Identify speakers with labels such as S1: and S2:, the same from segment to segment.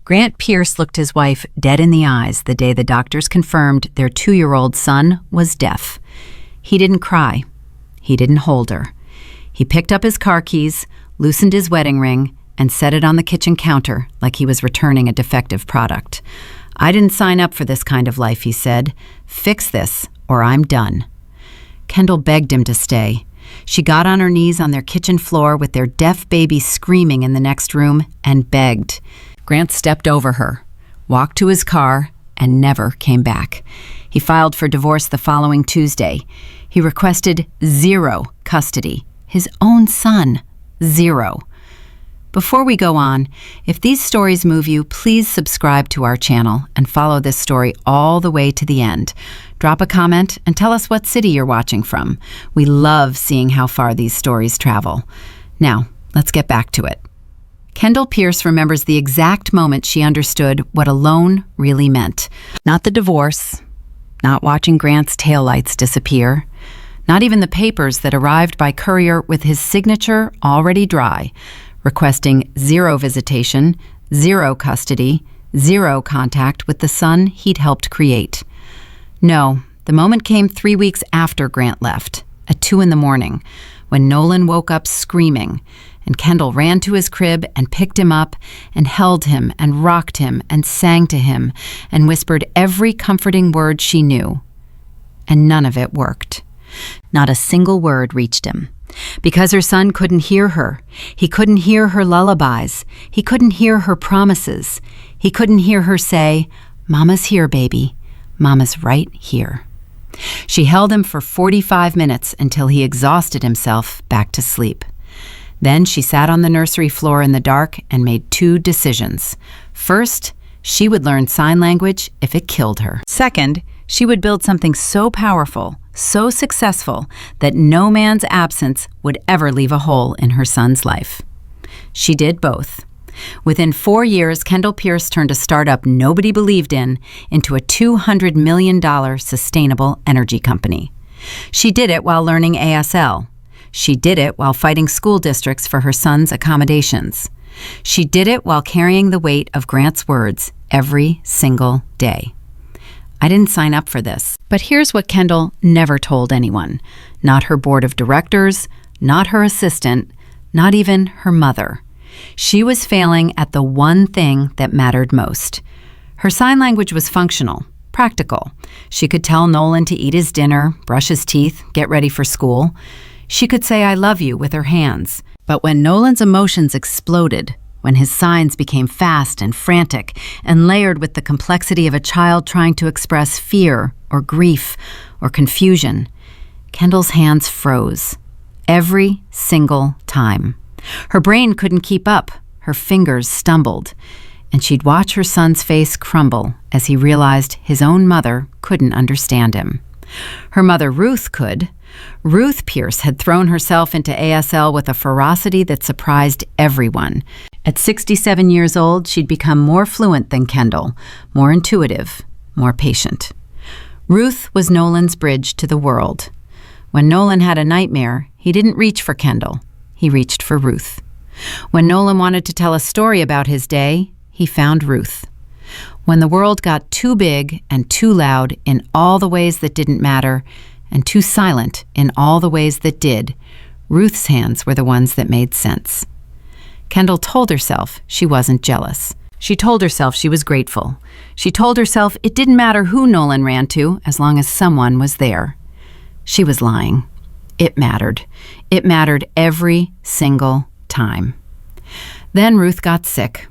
S1: Grant Pierce looked his wife dead in the eyes the day the doctors confirmed their 2-year-old son was deaf. He didn't cry. He didn't hold her. He picked up his car keys, loosened his wedding ring, and set it on the kitchen counter like he was returning a defective product. "I didn't sign up for this kind of life," he said. "Fix this, or I'm done." Kendall begged him to stay. She got on her knees on their kitchen floor with their deaf baby screaming in the next room and begged. Grant stepped over her, walked to his car, and never came back. He filed for divorce the following Tuesday. He requested 0 custody. His own son, 0. Before we go on, if these stories move you, please subscribe to our channel and follow this story all the way to the end. Drop a comment and tell us what city you're watching from. We love seeing how far these stories travel. Now, let's get back to it. Kendall Pierce remembers the exact moment she understood what alone really meant. Not the divorce, not watching Grant's taillights disappear, not even the papers that arrived by courier with his signature already dry, requesting 0 visitation, 0 custody, 0 contact with the son he'd helped create. No, the moment came 3 weeks after Grant left, at 2 a.m, when Nolan woke up screaming, and Kendall ran to his crib and picked him up and held him and rocked him and sang to him and whispered every comforting word she knew. And none of it worked. Not a single word reached him. Because her son couldn't hear her. He couldn't hear her lullabies. He couldn't hear her promises. He couldn't hear her say, "Mama's here, baby. Mama's right here." She held him for 45 minutes until he exhausted himself back to sleep. Then she sat on the nursery floor in the dark and made 2 decisions. First, she would learn sign language if it killed her. Second, she would build something so powerful, so successful, that no man's absence would ever leave a hole in her son's life. She did both. Within 4 years, Kendall Pierce turned a startup nobody believed in into a $200 million sustainable energy company. She did it while learning ASL. She did it while fighting school districts for her son's accommodations. She did it while carrying the weight of Grant's words every single day. "I didn't sign up for this." But here's what Kendall never told anyone. Not her board of directors, not her assistant, not even her mother. She was failing at the one thing that mattered most. Her sign language was functional, practical. She could tell Nolan to eat his dinner, brush his teeth, get ready for school. She could say "I love you" with her hands. But when Nolan's emotions exploded, when his signs became fast and frantic and layered with the complexity of a child trying to express fear or grief or confusion, Kendall's hands froze. Every single time. Her brain couldn't keep up. Her fingers stumbled. And she'd watch her son's face crumble as he realized his own mother couldn't understand him. Her mother, Ruth, could. Ruth Pierce had thrown herself into ASL with a ferocity that surprised everyone. At 67 years old, she'd become more fluent than Kendall, more intuitive, more patient. Ruth was Nolan's bridge to the world. When Nolan had a nightmare, he didn't reach for Kendall. He reached for Ruth. When Nolan wanted to tell a story about his day, he found Ruth. When the world got too big and too loud in all the ways that didn't matter, and too silent in all the ways that did, Ruth's hands were the ones that made sense. Kendall told herself she wasn't jealous. She told herself she was grateful. She told herself it didn't matter who Nolan ran to as long as someone was there. She was lying. It mattered. It mattered every single time. Then Ruth got sick.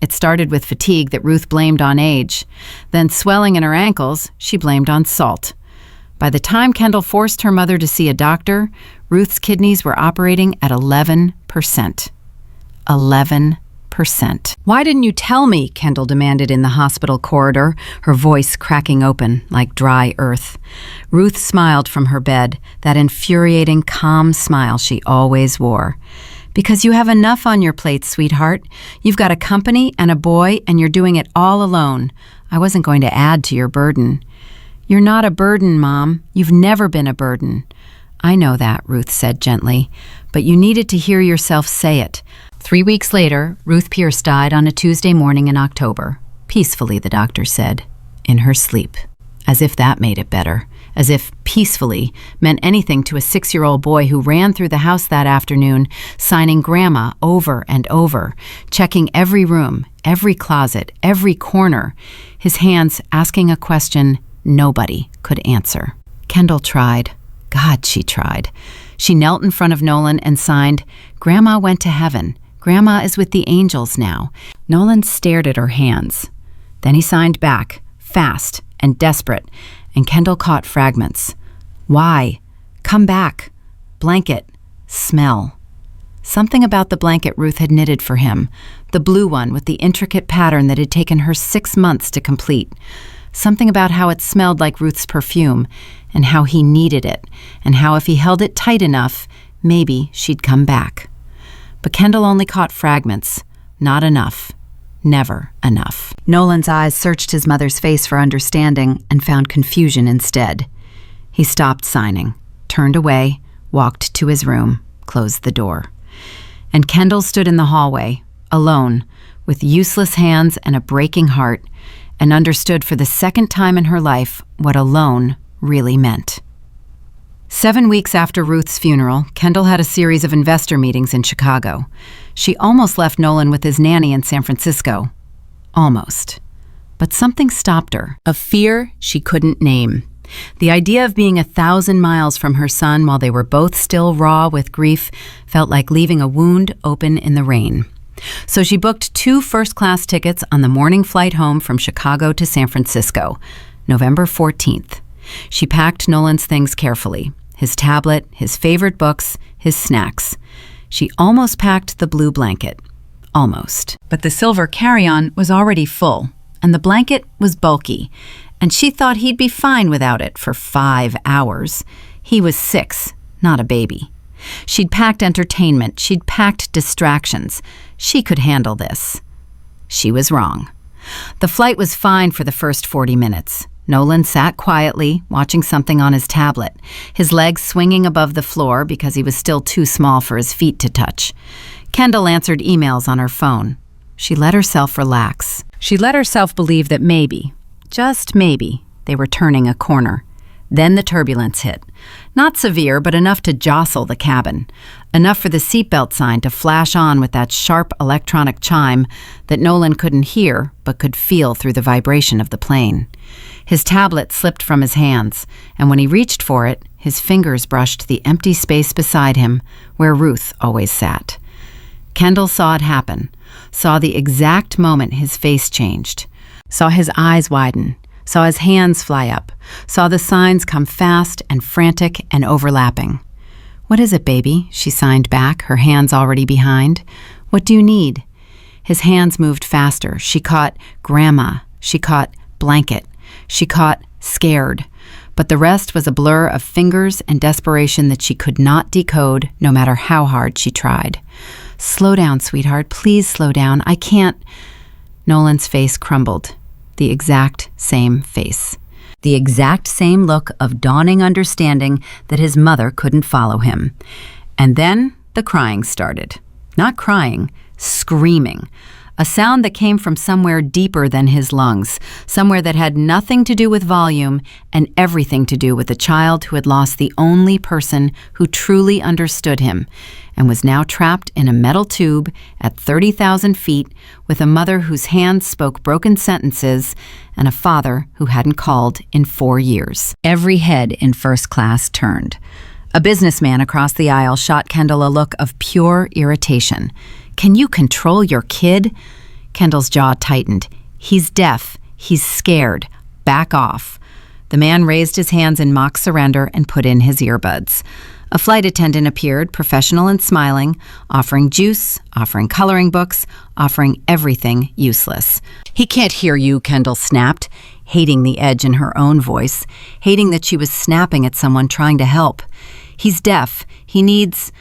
S1: It started with fatigue that Ruth blamed on age. Then swelling in her ankles, she blamed on salt. By the time Kendall forced her mother to see a doctor, Ruth's kidneys were operating at 11%. 11%. "Why didn't you tell me?" Kendall demanded in the hospital corridor, her voice cracking open like dry earth. Ruth smiled from her bed, that infuriating, calm smile she always wore. "Because you have enough on your plate, sweetheart. You've got a company and a boy, and you're doing it all alone. I wasn't going to add to your burden." "You're not a burden, Mom. You've never been a burden." "I know that," Ruth said gently, "but you needed to hear yourself say it. 3 weeks later, Ruth Pierce died on a Tuesday morning in October. Peacefully, the doctor said, in her sleep. As if that made it better. As if peacefully meant anything to a 6-year-old boy who ran through the house that afternoon, signing Grandma over and over, checking every room, every closet, every corner, his hands asking a question nobody could answer. Kendall tried. God, she tried. She knelt in front of Nolan and signed, "Grandma went to heaven. Grandma is with the angels now." Nolan stared at her hands. Then he signed back, fast and desperate, and Kendall caught fragments. Why? Come back. Blanket. Smell. Something about the blanket Ruth had knitted for him, the blue one with the intricate pattern that had taken her 6 months to complete. Something about how it smelled like Ruth's perfume, and how he needed it, and how if he held it tight enough, maybe she'd come back. But Kendall only caught fragments. Not enough. Never enough. Nolan's eyes searched his mother's face for understanding and found confusion instead. He stopped signing, turned away, walked to his room, closed the door. And Kendall stood in the hallway, alone, with useless hands and a breaking heart, and understood for the second time in her life what alone really meant. 7 weeks after Ruth's funeral, Kendall had a series of investor meetings in Chicago. She almost left Nolan with his nanny in San Francisco. Almost. But something stopped her, a fear she couldn't name. The idea of being 1,000 miles from her son while they were both still raw with grief felt like leaving a wound open in the rain. So she booked 2 first-class tickets on the morning flight home from Chicago to San Francisco, November 14th. She packed Nolan's things carefully, his tablet, his favorite books, his snacks. She almost packed the blue blanket. Almost. But the silver carry-on was already full, and the blanket was bulky, and she thought he'd be fine without it for 5 hours. He was 6, not a baby. She'd packed entertainment. She'd packed distractions. She could handle this. She was wrong. The flight was fine for the first 40 minutes. Nolan sat quietly, watching something on his tablet, his legs swinging above the floor because he was still too small for his feet to touch. Kendall answered emails on her phone. She let herself relax. She let herself believe that maybe, just maybe, they were turning a corner. Then the turbulence hit. Not severe, but enough to jostle the cabin. Enough for the seatbelt sign to flash on with that sharp electronic chime that Nolan couldn't hear but could feel through the vibration of the plane. His tablet slipped from his hands, and when he reached for it, his fingers brushed the empty space beside him where Ruth always sat. Kendall saw it happen, saw the exact moment his face changed, saw his eyes widen, saw his hands fly up, saw the signs come fast and frantic and overlapping. "What is it, baby?" she signed back, her hands already behind. "What do you need?" His hands moved faster. She caught grandma. She caught blanket. She caught scared. But the rest was a blur of fingers and desperation that she could not decode no matter how hard she tried. "Slow down, sweetheart. Please slow down. I can't." Nolan's face crumbled. The exact same face. The exact same look of dawning understanding that his mother couldn't follow him. And then the crying started. Not crying, screaming. A sound that came from somewhere deeper than his lungs, somewhere that had nothing to do with volume and everything to do with a child who had lost the only person who truly understood him and was now trapped in a metal tube at 30,000 feet with a mother whose hands spoke broken sentences and a father who hadn't called in 4 years. Every head in first class turned. A businessman across the aisle shot Kendall a look of pure irritation. "Can you control your kid?" Kendall's jaw tightened. "He's deaf. He's scared. Back off." The man raised his hands in mock surrender and put in his earbuds. A flight attendant appeared, professional and smiling, offering juice, offering coloring books, offering everything useless. "He can't hear you," Kendall snapped, hating the edge in her own voice, hating that she was snapping at someone trying to help. "He's deaf. He needs...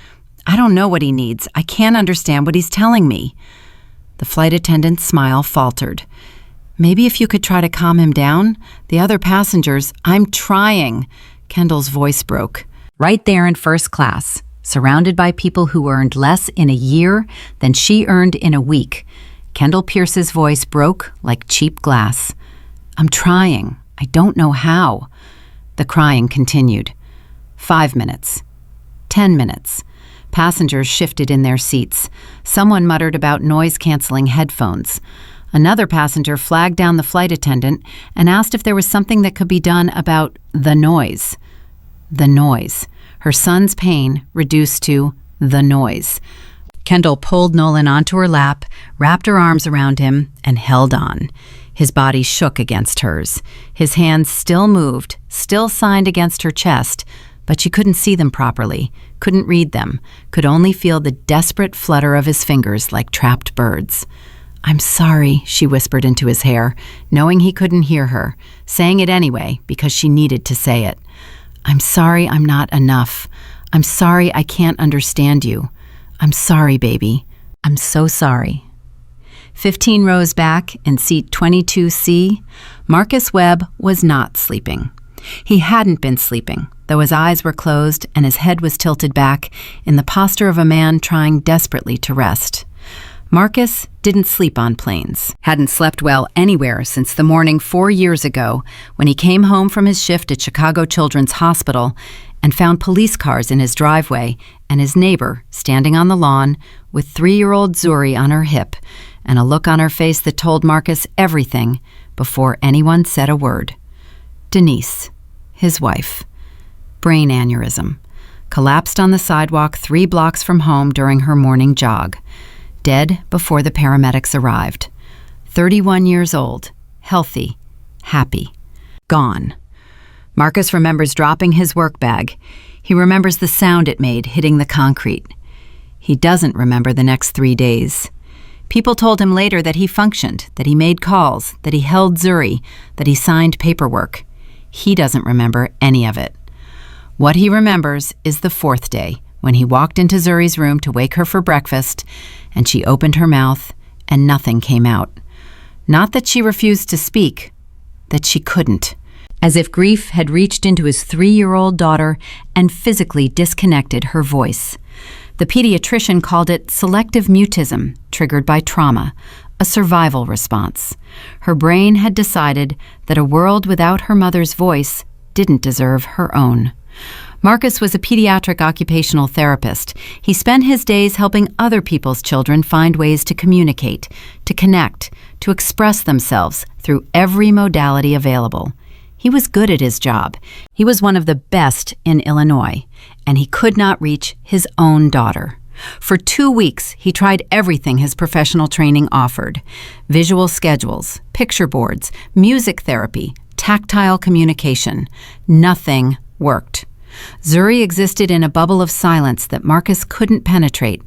S1: I don't know what he needs. I can't understand what he's telling me." The flight attendant's smile faltered. "Maybe if you could try to calm him down? The other passengers..." "I'm trying." Kendall's voice broke. Right there in first class, surrounded by people who earned less in a year than she earned in a week. Kendall Pierce's voice broke like cheap glass. "I'm trying. I don't know how." The crying continued. 5 minutes. 10 minutes. Passengers shifted in their seats. Someone muttered about noise-canceling headphones. Another passenger flagged down the flight attendant and asked if there was something that could be done about the noise. The noise. Her son's pain reduced to the noise. Kendall pulled Nolan onto her lap, wrapped her arms around him, and held on. His body shook against hers. His hands still moved, still signed against her chest, but she couldn't see them properly, couldn't read them, could only feel the desperate flutter of his fingers like trapped birds. "I'm sorry," she whispered into his hair, knowing he couldn't hear her, saying it anyway because she needed to say it. "I'm sorry I'm not enough. I'm sorry I can't understand you. I'm sorry, baby. I'm so sorry." 15 rows back in seat 22C, Marcus Webb was not sleeping. He hadn't been sleeping, though his eyes were closed and his head was tilted back in the posture of a man trying desperately to rest. Marcus didn't sleep on planes, hadn't slept well anywhere since the morning 4 years ago when he came home from his shift at Chicago Children's Hospital and found police cars in his driveway and his neighbor standing on the lawn with 3-year-old Zuri on her hip and a look on her face that told Marcus everything before anyone said a word. Denise, his wife, brain aneurysm, collapsed on the sidewalk 3 blocks from home during her morning jog, dead before the paramedics arrived. 31 years old, healthy, happy, gone. Marcus remembers dropping his work bag. He remembers the sound it made hitting the concrete. He doesn't remember the next 3 days. People told him later that he functioned, that he made calls, that he held Zuri, that he signed paperwork. He doesn't remember any of it. What he remembers is the 4th day, when he walked into Zuri's room to wake her for breakfast, and she opened her mouth, and nothing came out. Not that she refused to speak, that she couldn't. As if grief had reached into his 3-year-old daughter and physically disconnected her voice. The pediatrician called it selective mutism, triggered by trauma, a survival response. Her brain had decided that a world without her mother's voice didn't deserve her own. Marcus was a pediatric occupational therapist. He spent his days helping other people's children find ways to communicate, to connect, to express themselves through every modality available. He was good at his job. He was one of the best in Illinois, and he could not reach his own daughter. For 2 weeks, he tried everything his professional training offered: visual schedules, picture boards, music therapy, tactile communication. Nothing worked. Zuri existed in a bubble of silence that Marcus couldn't penetrate,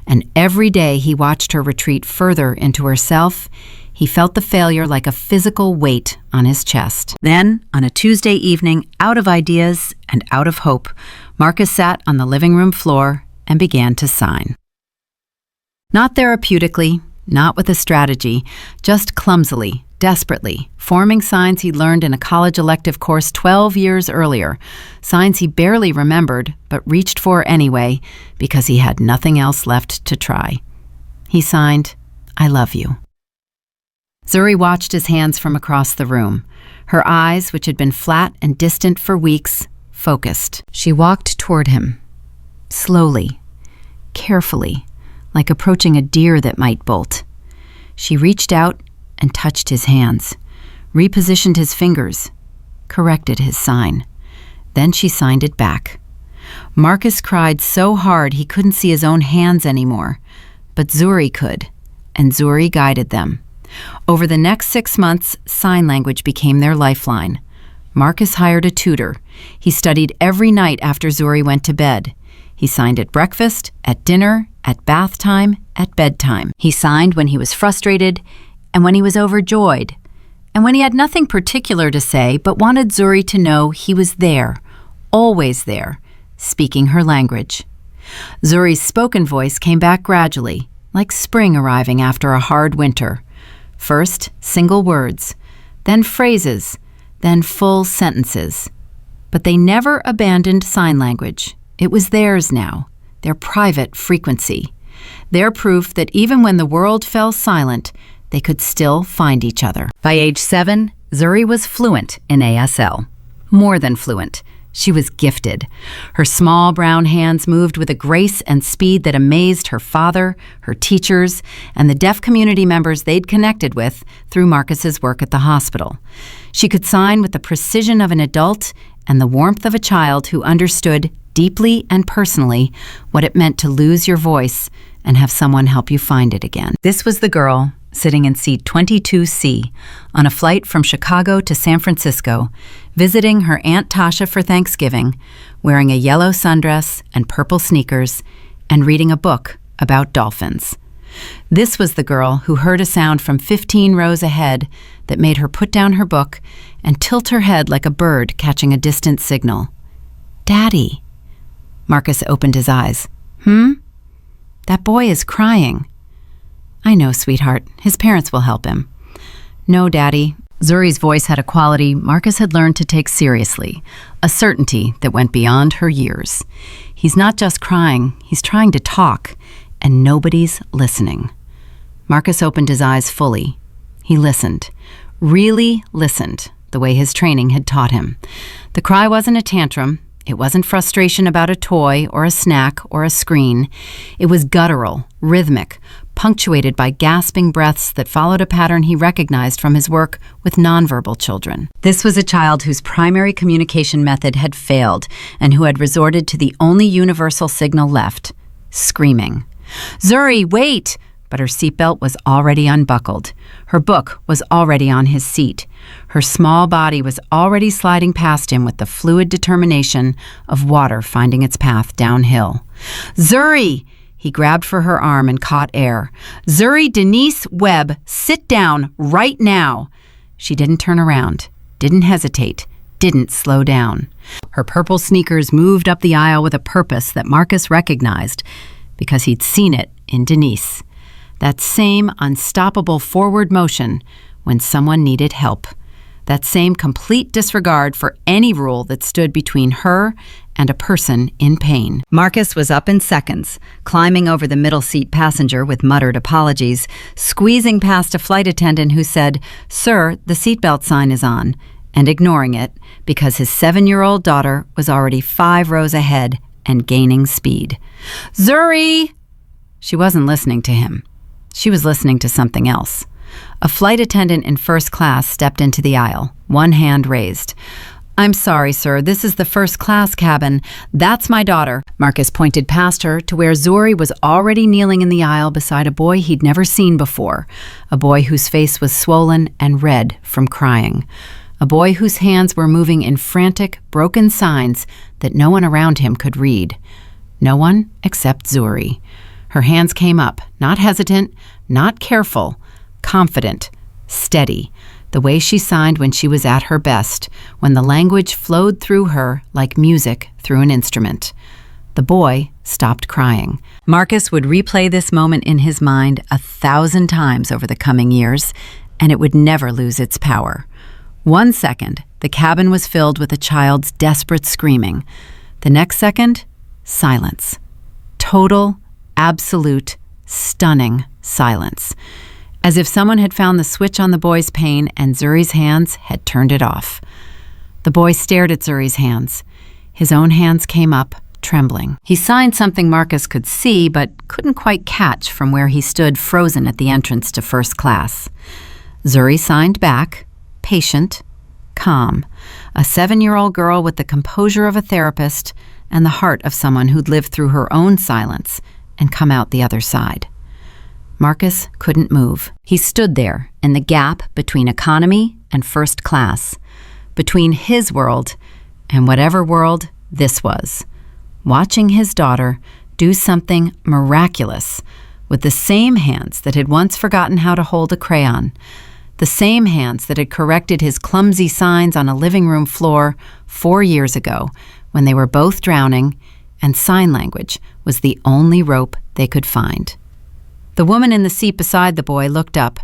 S1: and every day he watched her retreat further into herself. He felt the failure like a physical weight on his chest. Then, on a Tuesday evening, out of ideas and out of hope, Marcus sat on the living room floor and began to sign. Not therapeutically, not with a strategy, just clumsily, desperately, forming signs he'd learned in a college elective course 12 years earlier, signs he barely remembered but reached for anyway because he had nothing else left to try. He signed, "I love you." Zuri watched his hands from across the room. Her eyes, which had been flat and distant for weeks, focused. She walked toward him, slowly, carefully, like approaching a deer that might bolt. She reached out and touched his hands, repositioned his fingers, corrected his sign. Then she signed it back. Marcus cried so hard he couldn't see his own hands anymore, but Zuri could, and Zuri guided them. Over the next 6 months, sign language became their lifeline. Marcus hired a tutor. He studied every night after Zuri went to bed. He signed at breakfast, at dinner, at bath time, at bedtime. He signed when he was frustrated and when he was overjoyed, and when he had nothing particular to say but wanted Zuri to know he was there, always there, speaking her language. Zuri's spoken voice came back gradually, like spring arriving after a hard winter. First, single words, then phrases, then full sentences. But they never abandoned sign language. It was theirs now, their private frequency. Their proof that even when the world fell silent, they could still find each other. By age 7, Zuri was fluent in ASL. More than fluent. She was gifted. Her small brown hands moved with a grace and speed that amazed her father, her teachers, and the deaf community members they'd connected with through Marcus's work at the hospital. She could sign with the precision of an adult and the warmth of a child who understood deeply and personally what it meant to lose your voice and have someone help you find it again. This was the girl sitting in seat 22C on a flight from Chicago to San Francisco, visiting her Aunt Tasha for Thanksgiving, wearing a yellow sundress and purple sneakers, and reading a book about dolphins. This was the girl who heard a sound from 15 rows ahead that made her put down her book and tilt her head like a bird catching a distant signal. "Daddy." Marcus opened his eyes. That boy is crying." "I know, sweetheart. His parents will help him." "No, Daddy." Zuri's voice had a quality Marcus had learned to take seriously, a certainty that went beyond her years. "He's not just crying, he's trying to talk, and nobody's listening." Marcus opened his eyes fully. He listened, really listened, the way his training had taught him. The cry wasn't a tantrum. It wasn't frustration about a toy or a snack or a screen. It was guttural, rhythmic, punctuated by gasping breaths that followed a pattern he recognized from his work with nonverbal children. This was a child whose primary communication method had failed and who had resorted to the only universal signal left: screaming. "Zuri, wait!" But her seatbelt was already unbuckled. Her book was already on his seat. Her small body was already sliding past him with the fluid determination of water finding its path downhill. "Zuri!" He grabbed for her arm and caught air. "Zuri Denise Webb, sit down right now." She didn't turn around, didn't hesitate, didn't slow down. Her purple sneakers moved up the aisle with a purpose that Marcus recognized because he'd seen it in Denise. That same unstoppable forward motion when someone needed help. That same complete disregard for any rule that stood between her and a person in pain. Marcus was up in seconds, climbing over the middle seat passenger with muttered apologies, squeezing past a flight attendant who said, "Sir, the seatbelt sign is on," and ignoring it because his 7-year-old daughter was already 5 rows ahead and gaining speed. "Zuri!" She wasn't listening to him. She was listening to something else. A flight attendant in first class stepped into the aisle, one hand raised. "I'm sorry, sir, this is the first class cabin. That's my daughter." Marcus pointed past her to where Zuri was already kneeling in the aisle beside a boy he'd never seen before, a boy whose face was swollen and red from crying, a boy whose hands were moving in frantic, broken signs that no one around him could read. No one except Zuri. Her hands came up, not hesitant, not careful, confident, steady, the way she signed when she was at her best, when the language flowed through her like music through an instrument. The boy stopped crying. Marcus would replay this moment in his mind 1,000 times over the coming years, and it would never lose its power. 1 second, the cabin was filled with a child's desperate screaming. The next second, silence. Total, absolute, stunning silence. As if someone had found the switch on the boy's pain and Zuri's hands had turned it off. The boy stared at Zuri's hands. His own hands came up, trembling. He signed something Marcus could see but couldn't quite catch from where he stood frozen at the entrance to first class. Zuri signed back, patient, calm, a 7-year-old girl with the composure of a therapist and the heart of someone who'd lived through her own silence and come out the other side. Marcus couldn't move. He stood there in the gap between economy and first class, between his world and whatever world this was, watching his daughter do something miraculous with the same hands that had once forgotten how to hold a crayon, the same hands that had corrected his clumsy signs on a living room floor 4 years ago when they were both drowning and sign language was the only rope they could find. The woman in the seat beside the boy looked up,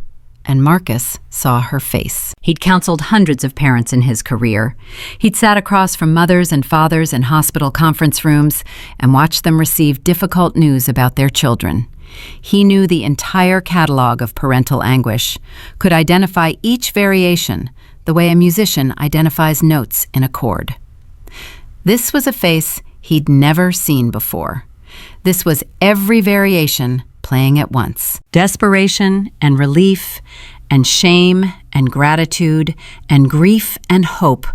S1: and Marcus saw her face. He'd counseled hundreds of parents in his career. He'd sat across from mothers and fathers in hospital conference rooms and watched them receive difficult news about their children. He knew the entire catalog of parental anguish, could identify each variation the way a musician identifies notes in a chord. This was a face he'd never seen before. This was every variation playing at once. Desperation and relief and shame and gratitude and grief and hope,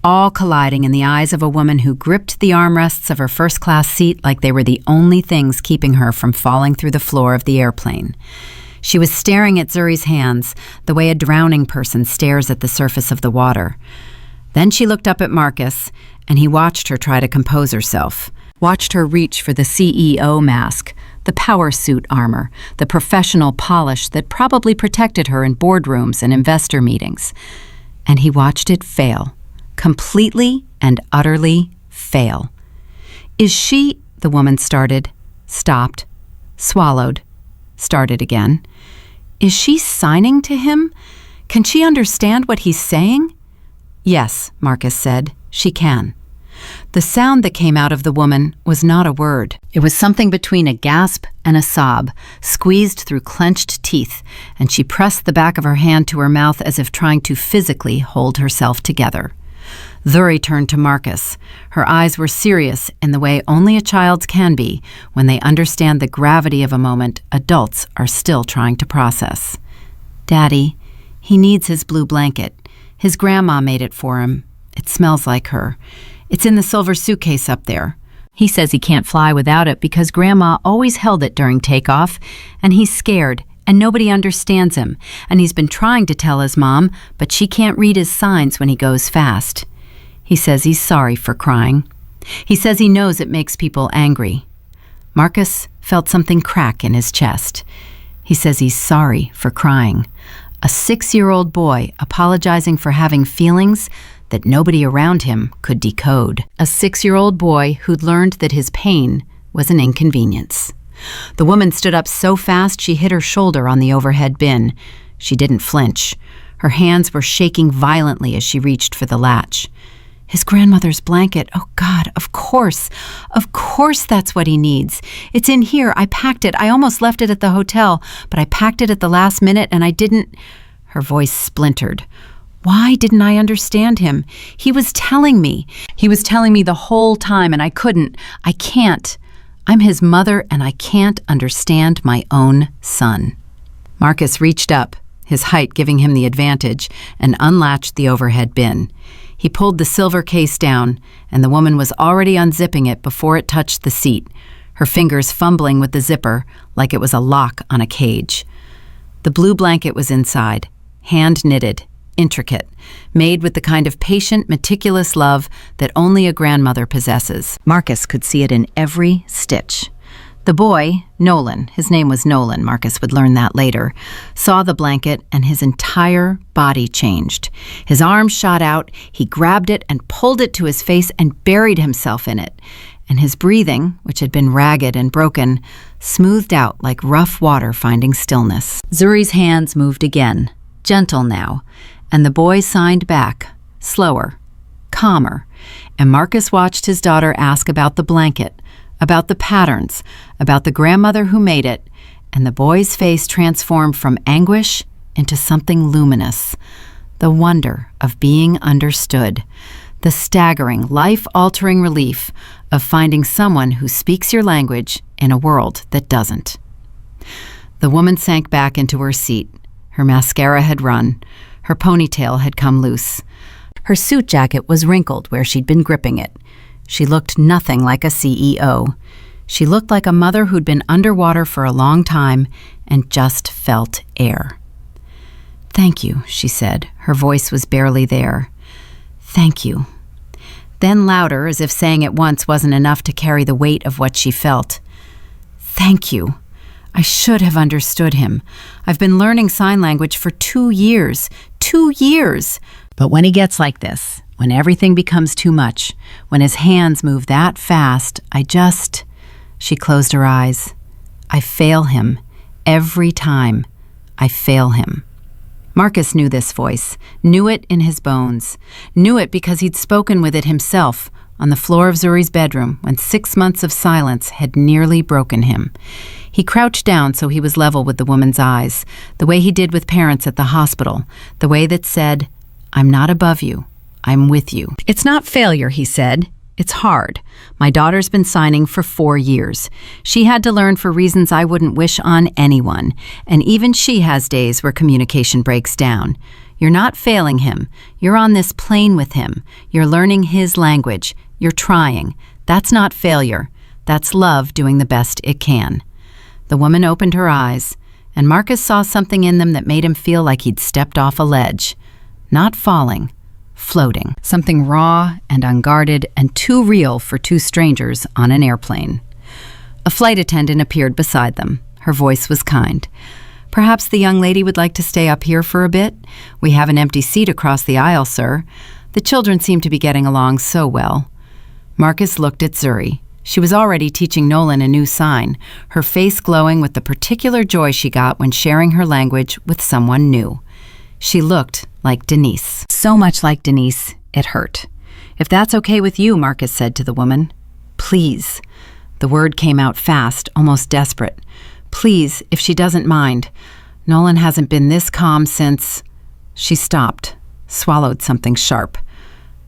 S1: all colliding in the eyes of a woman who gripped the armrests of her first-class seat like they were the only things keeping her from falling through the floor of the airplane. She was staring at Zuri's hands the way a drowning person stares at the surface of the water. Then she looked up at Marcus, and he watched her try to compose herself, watched her reach for the CEO mask, the power suit armor, the professional polish that probably protected her in boardrooms and investor meetings. And he watched it fail, completely and utterly fail. "Is she," the woman started, stopped, swallowed, started again. "Is she signing to him? Can she understand what he's saying?" "Yes," Marcus said, "she can." The sound that came out of the woman was not a word. It was something between a gasp and a sob, squeezed through clenched teeth, and she pressed the back of her hand to her mouth as if trying to physically hold herself together. Zuri turned to Marcus. Her eyes were serious in the way only a child's can be when they understand the gravity of a moment adults are still trying to process. "Daddy, he needs his blue blanket. His grandma made it for him. It smells like her. It's in the silver suitcase up there. He says he can't fly without it because Grandma always held it during takeoff, and he's scared, and nobody understands him, and he's been trying to tell his mom, but she can't read his signs when he goes fast. He says he's sorry for crying. He says he knows it makes people angry." Marcus felt something crack in his chest. He says he's sorry for crying. A 6-year-old boy apologizing for having feelings that nobody around him could decode. A 6-year-old boy who'd learned that his pain was an inconvenience. The woman stood up so fast she hit her shoulder on the overhead bin. She didn't flinch. Her hands were shaking violently as she reached for the latch. His grandmother's blanket. Oh, God, of course. Of course that's what he needs. It's in here. I packed it. I almost left it at the hotel, but I packed it at the last minute and I didn't. Her voice splintered. Why didn't I understand him? He was telling me. He was telling me the whole time and I couldn't. I can't. I'm his mother and I can't understand my own son. Marcus reached up, his height giving him the advantage, and unlatched the overhead bin. He pulled the silver case down, and the woman was already unzipping it before it touched the seat, her fingers fumbling with the zipper like it was a lock on a cage. The blue blanket was inside, hand-knitted, intricate, made with the kind of patient, meticulous love that only a grandmother possesses. Marcus could see it in every stitch. The boy, Nolan, his name was Nolan, Marcus would learn that later, saw the blanket and his entire body changed. His arms shot out, he grabbed it and pulled it to his face and buried himself in it. And his breathing, which had been ragged and broken, smoothed out like rough water finding stillness. Zuri's hands moved again, gentle now, and the boy signed back, slower, calmer, and Marcus watched his daughter ask about the blanket, about the patterns, about the grandmother who made it, and the boy's face transformed from anguish into something luminous, the wonder of being understood, the staggering, life-altering relief of finding someone who speaks your language in a world that doesn't. The woman sank back into her seat. Her mascara had run. Her ponytail had come loose. Her suit jacket was wrinkled where she'd been gripping it. She looked nothing like a CEO. She looked like a mother who'd been underwater for a long time and just felt air. "Thank you," she said. Her voice was barely there. "Thank you." Then louder, as if saying it once wasn't enough to carry the weight of what she felt. "Thank you. I should have understood him. I've been learning sign language for 2 years. 2 years! But when he gets like this, when everything becomes too much, when his hands move that fast, She closed her eyes. I fail him. Every time. I fail him. Marcus knew this voice, knew it in his bones, knew it because he'd spoken with it himself on the floor of Zuri's bedroom when 6 months of silence had nearly broken him. He crouched down so he was level with the woman's eyes, the way he did with parents at the hospital, the way that said, "I'm not above you, I'm with you." "It's not failure," he said. "It's hard. My daughter's been signing for 4 years. She had to learn for reasons I wouldn't wish on anyone, and even she has days where communication breaks down. You're not failing him. You're on this plane with him. You're learning his language. You're trying. That's not failure. That's love doing the best it can." The woman opened her eyes, and Marcus saw something in them that made him feel like he'd stepped off a ledge. Not falling, floating. Something raw and unguarded and too real for two strangers on an airplane. A flight attendant appeared beside them. Her voice was kind. "Perhaps the young lady would like to stay up here for a bit? We have an empty seat across the aisle, sir. The children seem to be getting along so well." Marcus looked at Zuri. She was already teaching Nolan a new sign, her face glowing with the particular joy she got when sharing her language with someone new. She looked like Denise. So much like Denise, it hurt. "If that's okay with you," Marcus said to the woman. "Please." The word came out fast, almost desperate. "Please, if she doesn't mind. Nolan hasn't been this calm since—" She stopped, swallowed something sharp.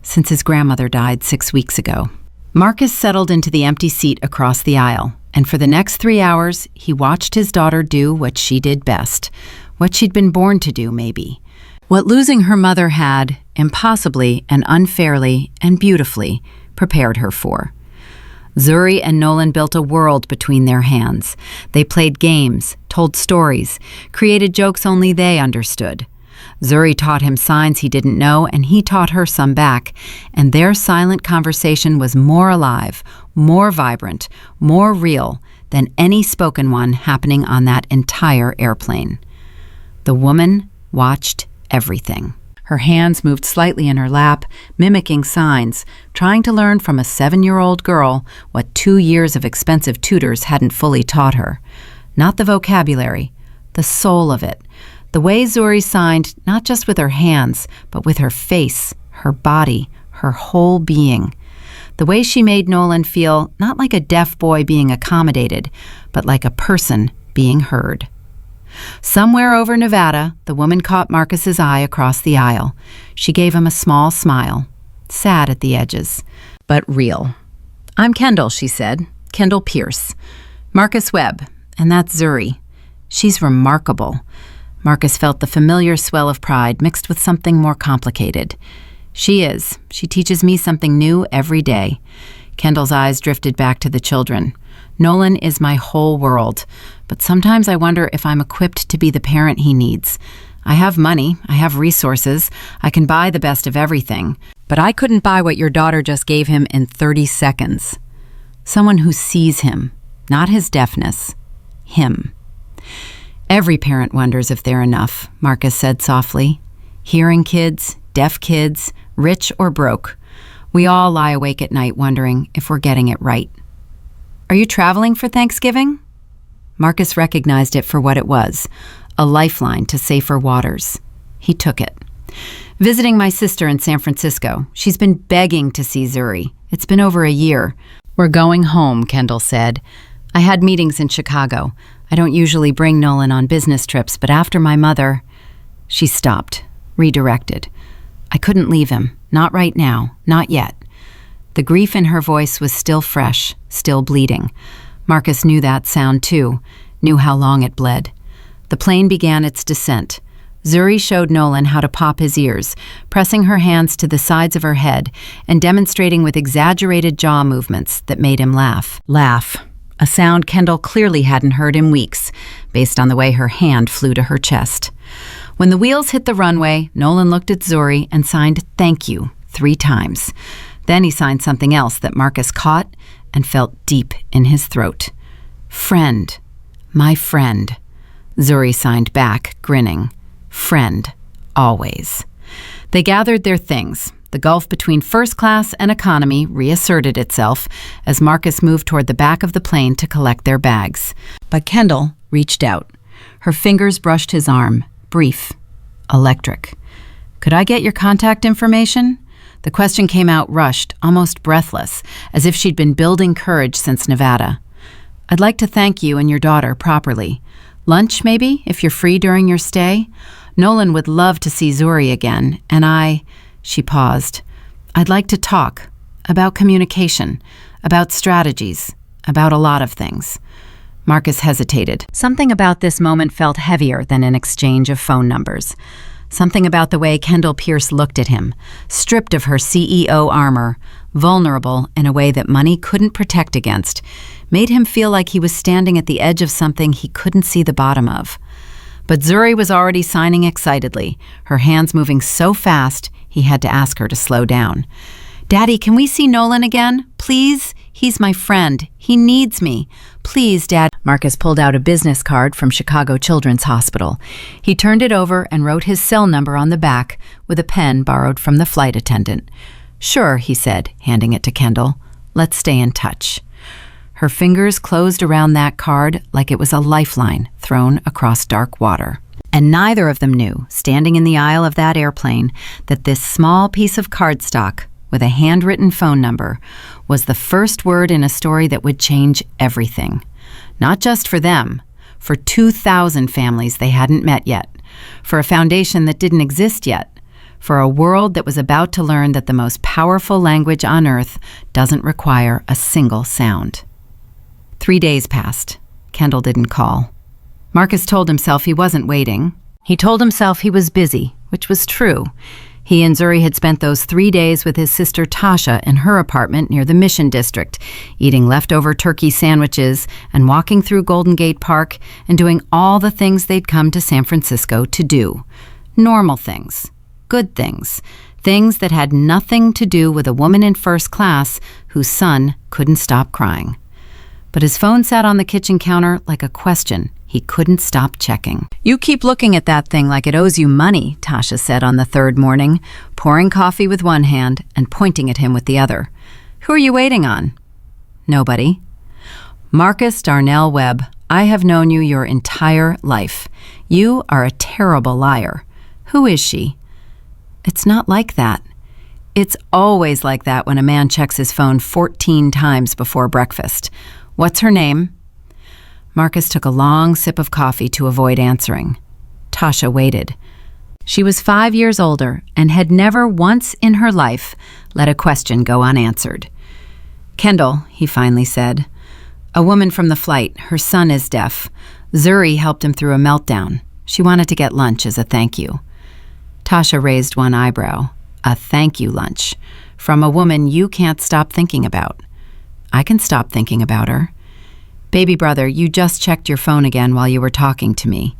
S1: "Since his grandmother died 6 weeks ago." Marcus settled into the empty seat across the aisle, and for the next 3 hours, he watched his daughter do what she did best, what she'd been born to do, maybe. What losing her mother had, impossibly and unfairly and beautifully, prepared her for. Zuri and Nolan built a world between their hands. They played games, told stories, created jokes only they understood. Zuri taught him signs he didn't know, and he taught her some back, and their silent conversation was more alive, more vibrant, more real than any spoken one happening on that entire airplane. The woman watched everything. Her hands moved slightly in her lap, mimicking signs, trying to learn from a 7-year-old girl what 2 years of expensive tutors hadn't fully taught her. Not the vocabulary, the soul of it. The way Zuri signed, not just with her hands, but with her face, her body, her whole being. The way she made Nolan feel not like a deaf boy being accommodated, but like a person being heard. Somewhere over Nevada, the woman caught Marcus's eye across the aisle. She gave him a small smile, sad at the edges, but real. "I'm Kendall," she said. "Kendall Pierce. Marcus Webb, and that's Zuri. She's remarkable." Marcus felt the familiar swell of pride mixed with something more complicated. "She is. She teaches me something new every day." Kendall's eyes drifted back to the children. "Nolan is my whole world, but sometimes I wonder if I'm equipped to be the parent he needs. I have money, I have resources, I can buy the best of everything, but I couldn't buy what your daughter just gave him in 30 seconds. Someone who sees him, not his deafness, him." "Every parent wonders if they're enough," Marcus said softly. "Hearing kids, deaf kids, rich or broke. We all lie awake at night wondering if we're getting it right." "Are you traveling for Thanksgiving?" Marcus recognized it for what it was, a lifeline to safer waters. He took it. "Visiting my sister in San Francisco. She's been begging to see Zuri. It's been over a year." "We're going home," Kendall said. "I had meetings in Chicago. I don't usually bring Nolan on business trips, but after my mother—" She stopped, redirected. "I couldn't leave him. Not right now. Not yet." The grief in her voice was still fresh, still bleeding. Marcus knew that sound too, knew how long it bled. The plane began its descent. Zuri showed Nolan how to pop his ears, pressing her hands to the sides of her head and demonstrating with exaggerated jaw movements that made him laugh. Laugh. A sound Kendall clearly hadn't heard in weeks, based on the way her hand flew to her chest. When the wheels hit the runway, Nolan looked at Zuri and signed "thank you" 3 times. Then he signed something else that Marcus caught and felt deep in his throat. "Friend. My friend." Zuri signed back, grinning. "Friend. Always." They gathered their things. The gulf between first class and economy reasserted itself as Marcus moved toward the back of the plane to collect their bags. But Kendall reached out. Her fingers brushed his arm, brief, electric. "Could I get your contact information?" The question came out rushed, almost breathless, as if she'd been building courage since Nevada. "I'd like to thank you and your daughter properly. Lunch, maybe, if you're free during your stay? Nolan would love to see Zuri again, and She paused. "I'd like to talk. About communication. About strategies. About a lot of things." Marcus hesitated. Something about this moment felt heavier than an exchange of phone numbers. Something about the way Kendall Pierce looked at him, stripped of her CEO armor, vulnerable in a way that money couldn't protect against, made him feel like he was standing at the edge of something he couldn't see the bottom of. But Zuri was already signing excitedly, her hands moving so fast he had to ask her to slow down. "Daddy, can we see Nolan again? Please? He's my friend. He needs me. Please, Dad." Marcus pulled out a business card from Chicago Children's Hospital. He turned it over and wrote his cell number on the back with a pen borrowed from the flight attendant. "Sure," he said, handing it to Kendall. "Let's stay in touch." Her fingers closed around that card like it was a lifeline thrown across dark water. And neither of them knew, standing in the aisle of that airplane, that this small piece of cardstock with a handwritten phone number was the first word in a story that would change everything. Not just for them, for 2,000 families they hadn't met yet, for a foundation that didn't exist yet, for a world that was about to learn that the most powerful language on earth doesn't require a single sound. 3 days passed. Kendall didn't call. Marcus told himself he wasn't waiting. He told himself he was busy, which was true. He and Zuri had spent those 3 days with his sister Tasha in her apartment near the Mission District, eating leftover turkey sandwiches and walking through Golden Gate Park and doing all the things they'd come to San Francisco to do. Normal things. Good things. Things that had nothing to do with a woman in first class whose son couldn't stop crying. But his phone sat on the kitchen counter like a question he couldn't stop checking. "You keep looking at that thing like it owes you money," Tasha said on the third morning, pouring coffee with one hand and pointing at him with the other. "Who are you waiting on?" "Nobody." "Marcus Darnell Webb, I have known you your entire life. You are a terrible liar. Who is she?" "It's not like that." "It's always like that when a man checks his phone 14 times before breakfast. What's her name?" Marcus took a long sip of coffee to avoid answering. Tasha waited. She was 5 years older and had never once in her life let a question go unanswered. "Kendall," he finally said. "A woman from the flight. Her son is deaf. Zuri helped him through a meltdown. She wanted to get lunch as a thank you." Tasha raised one eyebrow. "A thank you lunch. From a woman you can't stop thinking about." "I can stop thinking about her." "Baby brother, you just checked your phone again while you were talking to me."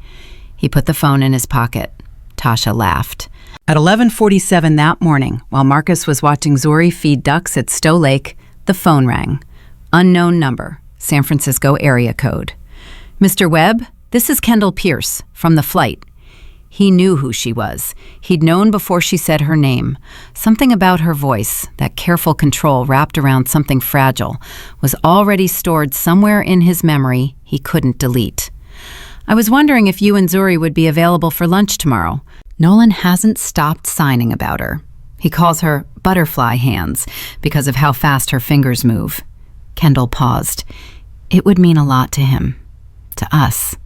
S1: He put the phone in his pocket. Tasha laughed. At 11:47 that morning, while Marcus was watching Zuri feed ducks at Stowe Lake, the phone rang. Unknown number, San Francisco area code. "Mr. Webb, this is Kendall Pierce, from the flight." He knew who she was. He'd known before she said her name. Something about her voice, that careful control wrapped around something fragile, was already stored somewhere in his memory he couldn't delete. "I was wondering if you and Zuri would be available for lunch tomorrow. Nolan hasn't stopped signing about her. He calls her butterfly hands because of how fast her fingers move." Kendall paused. It would mean a lot to him. To us.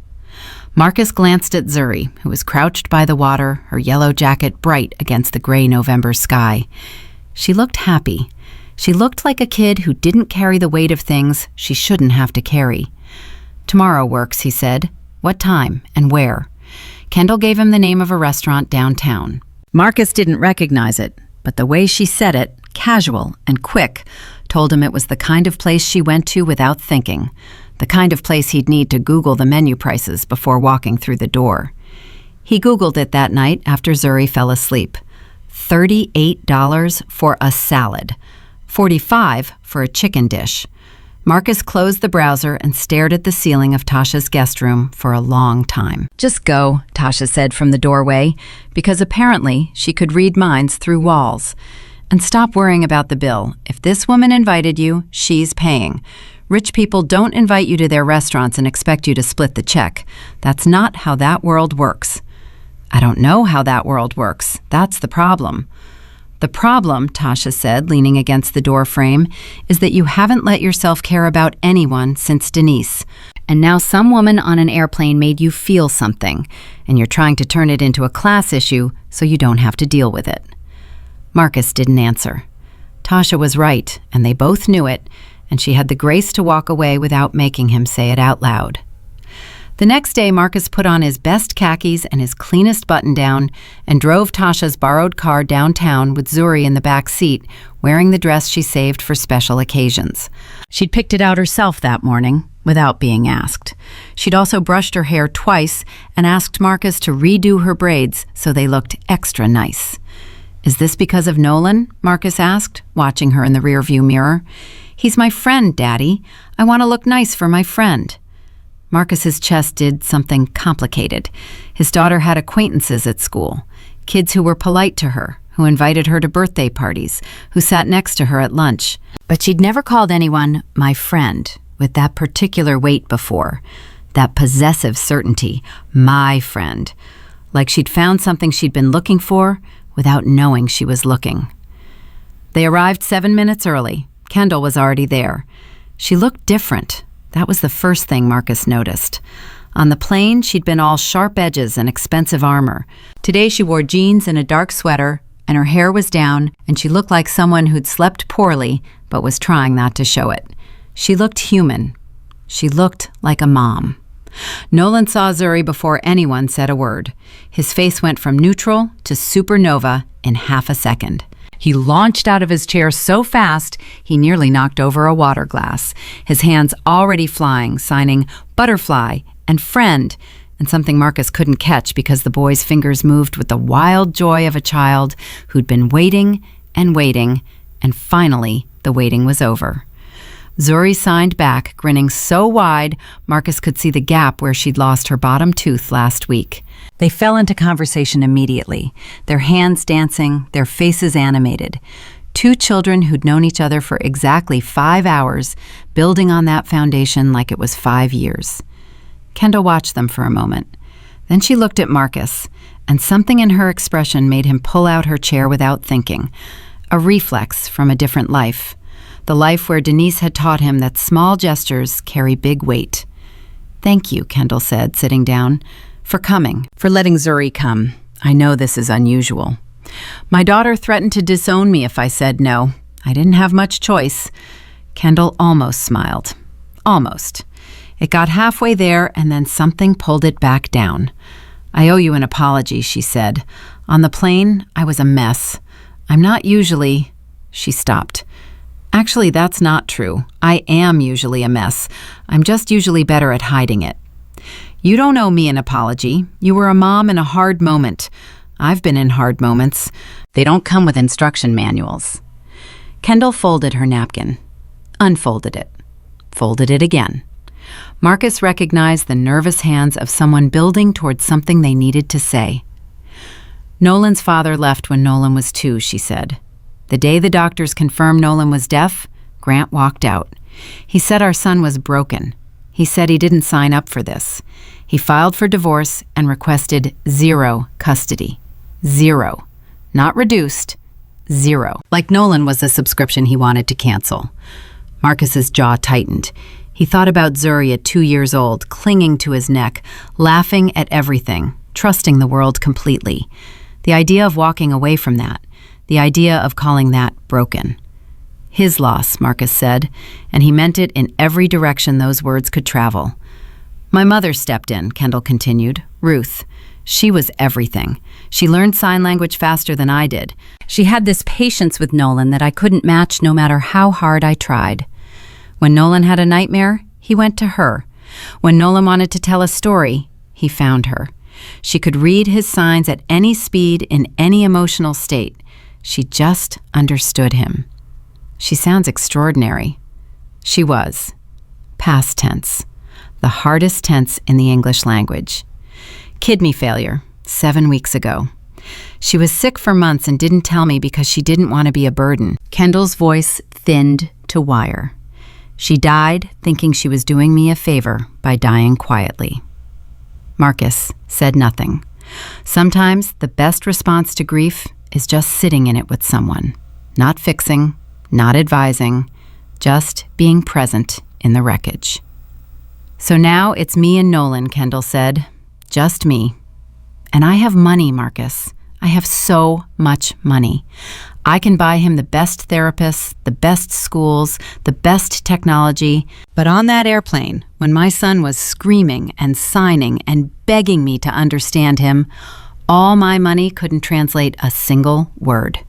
S1: Marcus glanced at Zuri, who was crouched by the water, her yellow jacket bright against the gray November sky. She looked happy. She looked like a kid who didn't carry the weight of things she shouldn't have to carry. "Tomorrow works," he said. "What time and where?" Kendall gave him the name of a restaurant downtown. Marcus didn't recognize it, but the way she said it, casual and quick, told him it was the kind of place she went to without thinking. The kind of place he'd need to Google the menu prices before walking through the door. He Googled it that night after Zuri fell asleep. $38 for a salad. $45 for a chicken dish. Marcus closed the browser and stared at the ceiling of Tasha's guest room for a long time. "Just go," Tasha said from the doorway, because apparently she could read minds through walls. "And stop worrying about the bill. If this woman invited you, she's paying. Rich people don't invite you to their restaurants and expect you to split the check. That's not how that world works." I don't know how that world works. That's the problem. The problem, Tasha said, leaning against the door frame, is that you haven't let yourself care about anyone since Denise. And now some woman on an airplane made you feel something, and you're trying to turn it into a class issue so you don't have to deal with it. Marcus didn't answer. Tasha was right, and they both knew it, and she had the grace to walk away without making him say it out loud. The next day, Marcus put on his best khakis and his cleanest button-down and drove Tasha's borrowed car downtown with Zuri in the back seat, wearing the dress she saved for special occasions. She'd picked it out herself that morning, without being asked. She'd also brushed her hair twice and asked Marcus to redo her braids so they looked extra nice. "Is this because of Nolan?" Marcus asked, watching her in the rearview mirror. "He's my friend, Daddy. I want to look nice for my friend." Marcus's chest did something complicated. His daughter had acquaintances at school, kids who were polite to her, who invited her to birthday parties, who sat next to her at lunch. But she'd never called anyone my friend with that particular weight before, that possessive certainty, my friend, like she'd found something she'd been looking for without knowing she was looking. They arrived 7 minutes early. Kendall was already there. She looked different. That was the first thing Marcus noticed. On the plane, she'd been all sharp edges and expensive armor. Today she wore jeans and a dark sweater, and her hair was down, and she looked like someone who'd slept poorly but was trying not to show it. She looked human. She looked like a mom. Nolan saw Zuri before anyone said a word. His face went from neutral to supernova in half a second. He launched out of his chair so fast, he nearly knocked over a water glass, his hands already flying, signing butterfly and friend, and something Marcus couldn't catch because the boy's fingers moved with the wild joy of a child who'd been waiting, and finally the waiting was over. Zuri signed back, grinning so wide Marcus could see the gap where she'd lost her bottom tooth last week. They fell into conversation immediately, their hands dancing, their faces animated. Two children who'd known each other for exactly 5 hours, building on that foundation like it was 5 years. Kendall watched them for a moment. Then she looked at Marcus, and something in her expression made him pull out her chair without thinking. A reflex from a different life. The life where Denise had taught him that small gestures carry big weight. "Thank you," Kendall said, sitting down, "for coming, for letting Zuri come. I know this is unusual. My daughter threatened to disown me if I said no. I didn't have much choice." Kendall almost smiled. Almost. It got halfway there, and then something pulled it back down. "I owe you an apology," she said. "On the plane, I was a mess. I'm not usually—" She stopped. "Actually, that's not true. I am usually a mess. I'm just usually better at hiding it." "You don't owe me an apology. You were a mom in a hard moment. I've been in hard moments. They don't come with instruction manuals." Kendall folded her napkin, unfolded it, folded it again. Marcus recognized the nervous hands of someone building towards something they needed to say. "Nolan's father left when Nolan was 2, she said. The day the doctors confirmed Nolan was deaf, Grant walked out. He said our son was broken. He said he didn't sign up for this. He filed for divorce and requested 0 custody. 0. Not reduced, 0. Like Nolan was a subscription he wanted to cancel. Marcus's jaw tightened. He thought about Zuri at 2 years old, clinging to his neck, laughing at everything, trusting the world completely. The idea of walking away from that, the idea of calling that broken. His loss, Marcus said, and he meant it in every direction those words could travel. "My mother stepped in," Kendall continued. "Ruth. She was everything. She learned sign language faster than I did. She had this patience with Nolan that I couldn't match no matter how hard I tried. When Nolan had a nightmare, he went to her. When Nolan wanted to tell a story, he found her. She could read his signs at any speed in any emotional state. She just understood him." She sounds extraordinary. She was. Past tense. The hardest tense in the English language. Kidney failure, 7 weeks ago. She was sick for months and didn't tell me because she didn't want to be a burden. Kendall's voice thinned to wire. She died thinking she was doing me a favor by dying quietly. Marcus said nothing. Sometimes the best response to grief is just sitting in it with someone, not fixing, not advising, just being present in the wreckage. So now it's me and Nolan, Kendall said. Just me. And I have money, Marcus. I have so much money. I can buy him the best therapists, the best schools, the best technology. But on that airplane, when my son was screaming and signing and begging me to understand him, all my money couldn't translate a single word.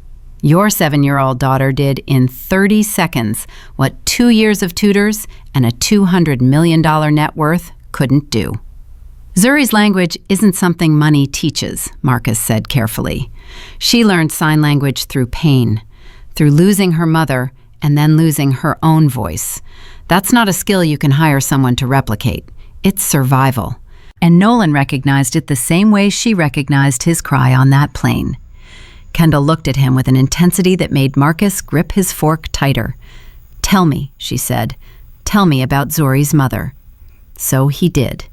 S1: Your 7-year-old daughter did in 30 seconds what 2 years of tutors and a $200 million net worth couldn't do. Zuri's language isn't something money teaches, Marcus said carefully. She learned sign language through pain, through losing her mother and then losing her own voice. That's not a skill you can hire someone to replicate. It's survival. And Nolan recognized it the same way she recognized his cry on that plane. Kendall looked at him with an intensity that made Marcus grip his fork tighter. "Tell me," she said. "Tell me about Zuri's mother." So he did.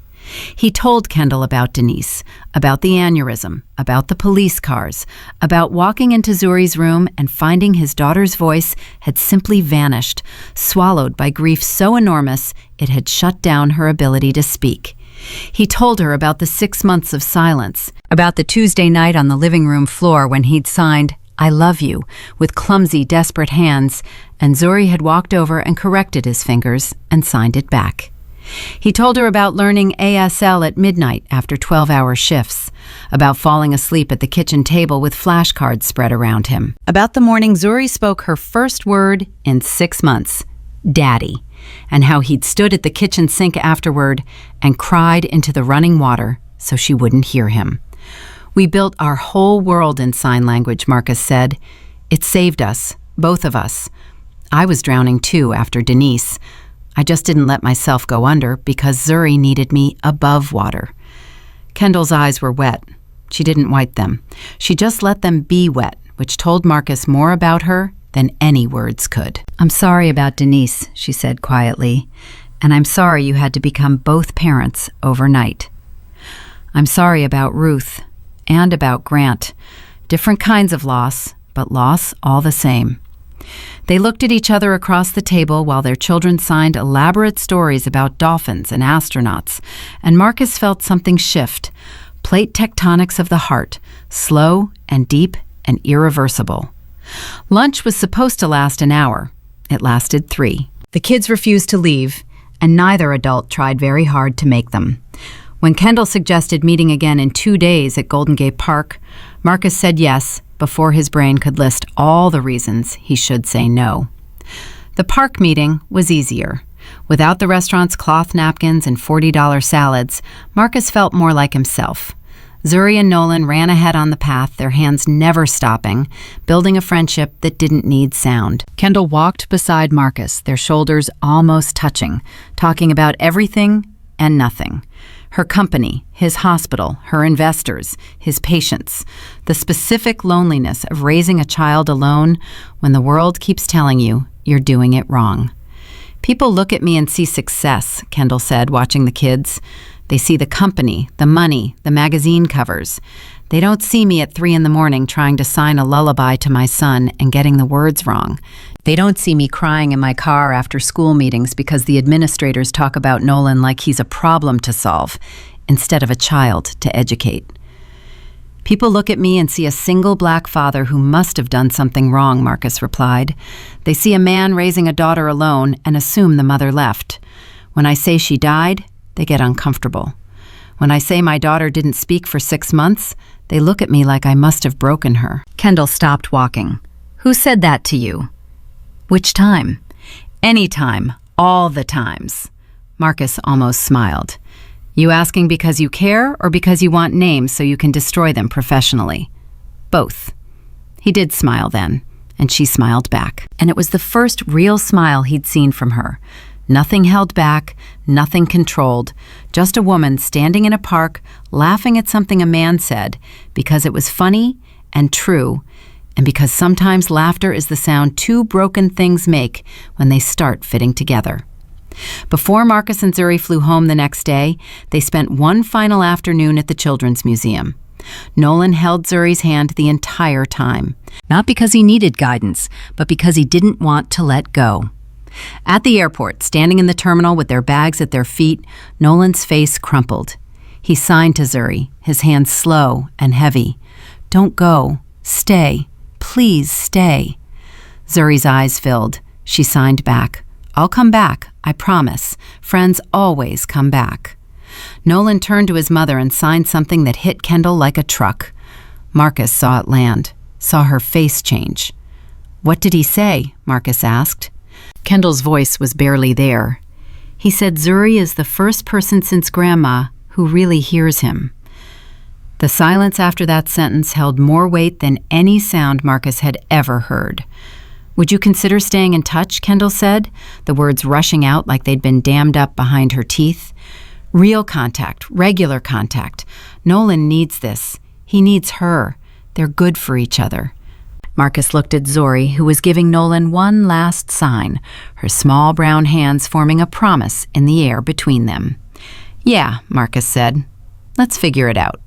S1: He told Kendall about Denise, about the aneurysm, about the police cars, about walking into Zuri's room and finding his daughter's voice had simply vanished, swallowed by grief so enormous it had shut down her ability to speak. He told her about the 6 months of silence, about the Tuesday night on the living room floor when he'd signed, "I love you," with clumsy, desperate hands, and Zuri had walked over and corrected his fingers and signed it back. He told her about learning ASL at midnight after 12-hour shifts, about falling asleep at the kitchen table with flashcards spread around him, about the morning Zuri spoke her first word in 6 months, "Daddy," and how he'd stood at the kitchen sink afterward and cried into the running water so she wouldn't hear him. "We built our whole world in sign language," Marcus said. "It saved us, both of us. I was drowning too after Denise. I just didn't let myself go under because Zuri needed me above water." Kendall's eyes were wet. She didn't wipe them. She just let them be wet, which told Marcus more about her than any words could. "I'm sorry about Denise," she said quietly, "and I'm sorry you had to become both parents overnight. I'm sorry about Ruth and about Grant. Different kinds of loss, but loss all the same." They looked at each other across the table while their children signed elaborate stories about dolphins and astronauts, and Marcus felt something shift, plate tectonics of the heart, slow and deep and irreversible. Lunch was supposed to last an hour. It lasted 3. The kids refused to leave, and neither adult tried very hard to make them. When Kendall suggested meeting again in 2 days at Golden Gate Park, Marcus said yes, before his brain could list all the reasons he should say no. The park meeting was easier. Without the restaurant's cloth napkins and $40 salads, Marcus felt more like himself. Zuri and Nolan ran ahead on the path, their hands never stopping, building a friendship that didn't need sound. Kendall walked beside Marcus, their shoulders almost touching, talking about everything and nothing. Her company, his hospital, her investors, his patients, the specific loneliness of raising a child alone when the world keeps telling you you're doing it wrong. "People look at me and see success," Kendall said, watching the kids. "They see the company, the money, the magazine covers. They don't see me at 3 a.m. trying to sign a lullaby to my son and getting the words wrong. They don't see me crying in my car after school meetings because the administrators talk about Nolan like he's a problem to solve instead of a child to educate. People look at me and see a single black father who must have done something wrong," Marcus replied. "They see a man raising a daughter alone and assume the mother left. When I say she died, they get uncomfortable. When I say my daughter didn't speak for 6 months, they look at me like I must have broken her." Kendall stopped walking. "Who said that to you?" "Which time?" "Any time. All the times." Marcus almost smiled. "You asking because you care or because you want names so you can destroy them professionally?" "Both." He did smile then, and she smiled back. And it was the first real smile he'd seen from her. Nothing held back, nothing controlled, just a woman standing in a park laughing at something a man said because it was funny and true, and because sometimes laughter is the sound 2 broken things make when they start fitting together. Before Marcus and Zuri flew home the next day, they spent one final afternoon at the Children's Museum. Nolan held Zuri's hand the entire time, not because he needed guidance, but because he didn't want to let go. At the airport, standing in the terminal with their bags at their feet, Nolan's face crumpled. He signed to Zuri, his hands slow and heavy. "Don't go. Stay. Please stay." Zuri's eyes filled. She signed back. "I'll come back, I promise. Friends always come back." Nolan turned to his mother and signed something that hit Kendall like a truck. Marcus saw it land, saw her face change. "What did he say?" Marcus asked. Kendall's voice was barely there. "He said Zuri is the first person since Grandma who really hears him." The silence after that sentence held more weight than any sound Marcus had ever heard. "Would you consider staying in touch?" Kendall said, the words rushing out like they'd been dammed up behind her teeth. "Real contact, regular contact. Nolan needs this. He needs her. They're good for each other." Marcus looked at Zuri, who was giving Nolan one last sign, her small brown hands forming a promise in the air between them. "Yeah," Marcus said. "Let's figure it out."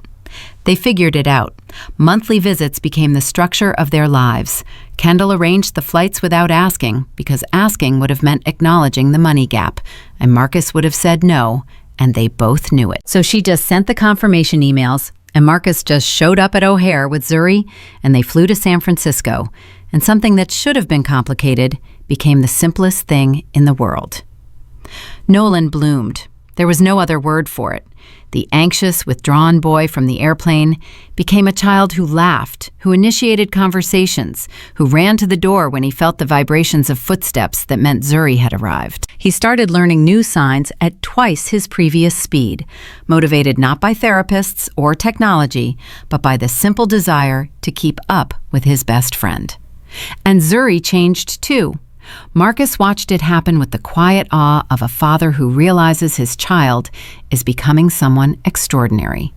S1: They figured it out. Monthly visits became the structure of their lives. Kendall arranged the flights without asking, because asking would have meant acknowledging the money gap, and Marcus would have said no, and they both knew it. So she just sent the confirmation emails, and Marcus just showed up at O'Hare with Zuri, and they flew to San Francisco, and something that should have been complicated became the simplest thing in the world. Nolan bloomed. There was no other word for it. The anxious, withdrawn boy from the airplane became a child who laughed, who initiated conversations, who ran to the door when he felt the vibrations of footsteps that meant Zuri had arrived. He started learning new signs at twice his previous speed, motivated not by therapists or technology, but by the simple desire to keep up with his best friend. And Zuri changed too. Marcus watched it happen with the quiet awe of a father who realizes his child is becoming someone extraordinary.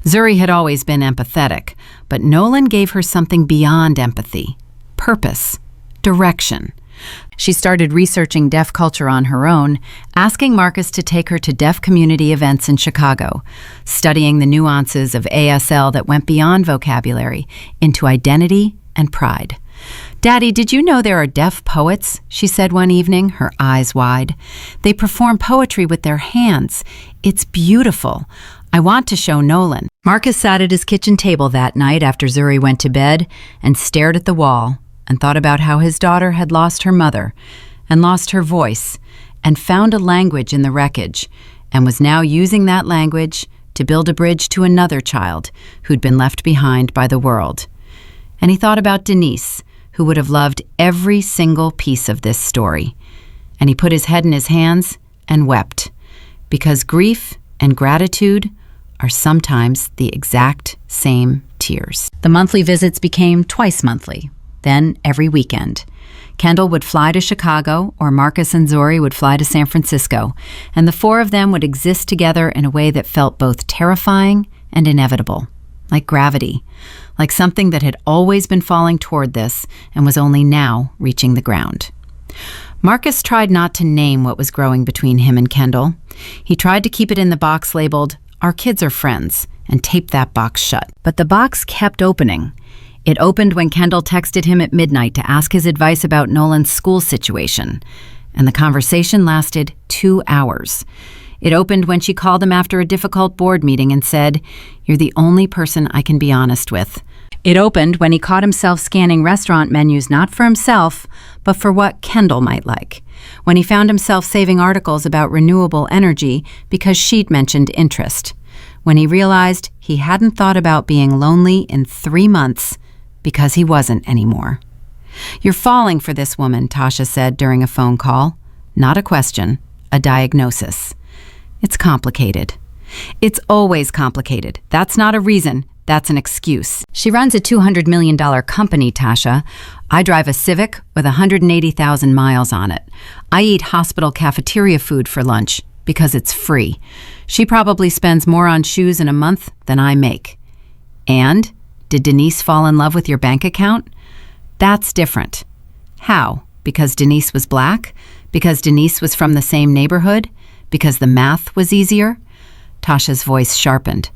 S1: Zuri had always been empathetic, but Nolan gave her something beyond empathy: purpose, direction. She started researching deaf culture on her own, asking Marcus to take her to deaf community events in Chicago, studying the nuances of ASL that went beyond vocabulary into identity and pride. "Daddy, did you know there are deaf poets?" she said one evening, her eyes wide. "They perform poetry with their hands. It's beautiful. I want to show Nolan." Marcus sat at his kitchen table that night after Zuri went to bed and stared at the wall and thought about how his daughter had lost her mother and lost her voice and found a language in the wreckage and was now using that language to build a bridge to another child who'd been left behind by the world. And he thought about Denise, who would have loved every single piece of this story. And he put his head in his hands and wept, because grief and gratitude are sometimes the exact same tears. The monthly visits became twice monthly, then every weekend. Kendall would fly to Chicago, or Marcus and Zuri would fly to San Francisco, and the four of them would exist together in a way that felt both terrifying and inevitable, like gravity, like something that had always been falling toward this and was only now reaching the ground. Marcus tried not to name what was growing between him and Kendall. He tried to keep it in the box labeled, "Our kids are friends," and taped that box shut. But the box kept opening. It opened when Kendall texted him at midnight to ask his advice about Nolan's school situation, and the conversation lasted 2 hours. It opened when she called him after a difficult board meeting and said, "You're the only person I can be honest with." It opened when he caught himself scanning restaurant menus not for himself, but for what Kendall might like. When he found himself saving articles about renewable energy because she'd mentioned interest. When he realized he hadn't thought about being lonely in 3 months because he wasn't anymore. "You're falling for this woman," Tasha said during a phone call. Not a question, a diagnosis. "It's complicated." "It's always complicated. That's not a reason. That's an excuse." "She runs a $200 million company, Tasha. I drive a Civic with 180,000 miles on it. I eat hospital cafeteria food for lunch because it's free. She probably spends more on shoes in a month than I make." "And? Did Denise fall in love with your bank account?" "That's different." "How? Because Denise was black? Because Denise was from the same neighborhood? Because the math was easier?" Tasha's voice sharpened.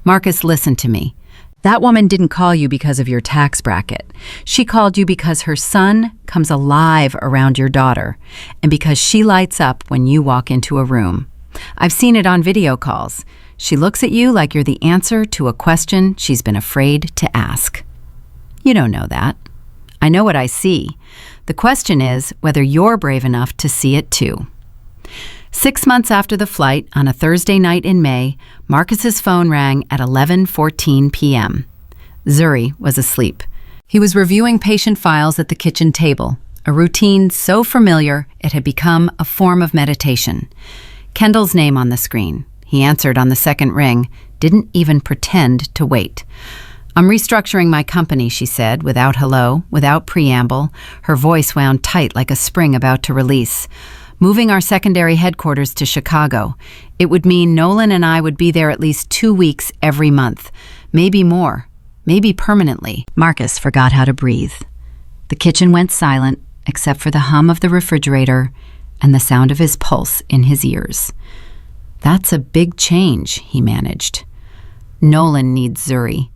S1: "Marcus, listen to me. That woman didn't call you because of your tax bracket. She called you because her son comes alive around your daughter, and because she lights up when you walk into a room. I've seen it on video calls. She looks at you like you're the answer to a question she's been afraid to ask. You don't know that. I know what I see. The question is whether you're brave enough to see it too. 6 months after the flight, on a Thursday night in May, Marcus's phone rang at 11:14 p.m. Zuri was asleep. He was reviewing patient files at the kitchen table, a routine so familiar it had become a form of meditation. Kendall's name on the screen. He answered on the second ring, didn't even pretend to wait. "I'm restructuring my company," she said, without hello, without preamble, her voice wound tight like a spring about to release. "Moving our secondary headquarters to Chicago. It would mean Nolan and I would be there at least 2 weeks every month, maybe more, maybe permanently." Marcus forgot how to breathe. The kitchen went silent, except for the hum of the refrigerator and the sound of his pulse in his ears. "That's a big change," he managed. "Nolan needs Zuri."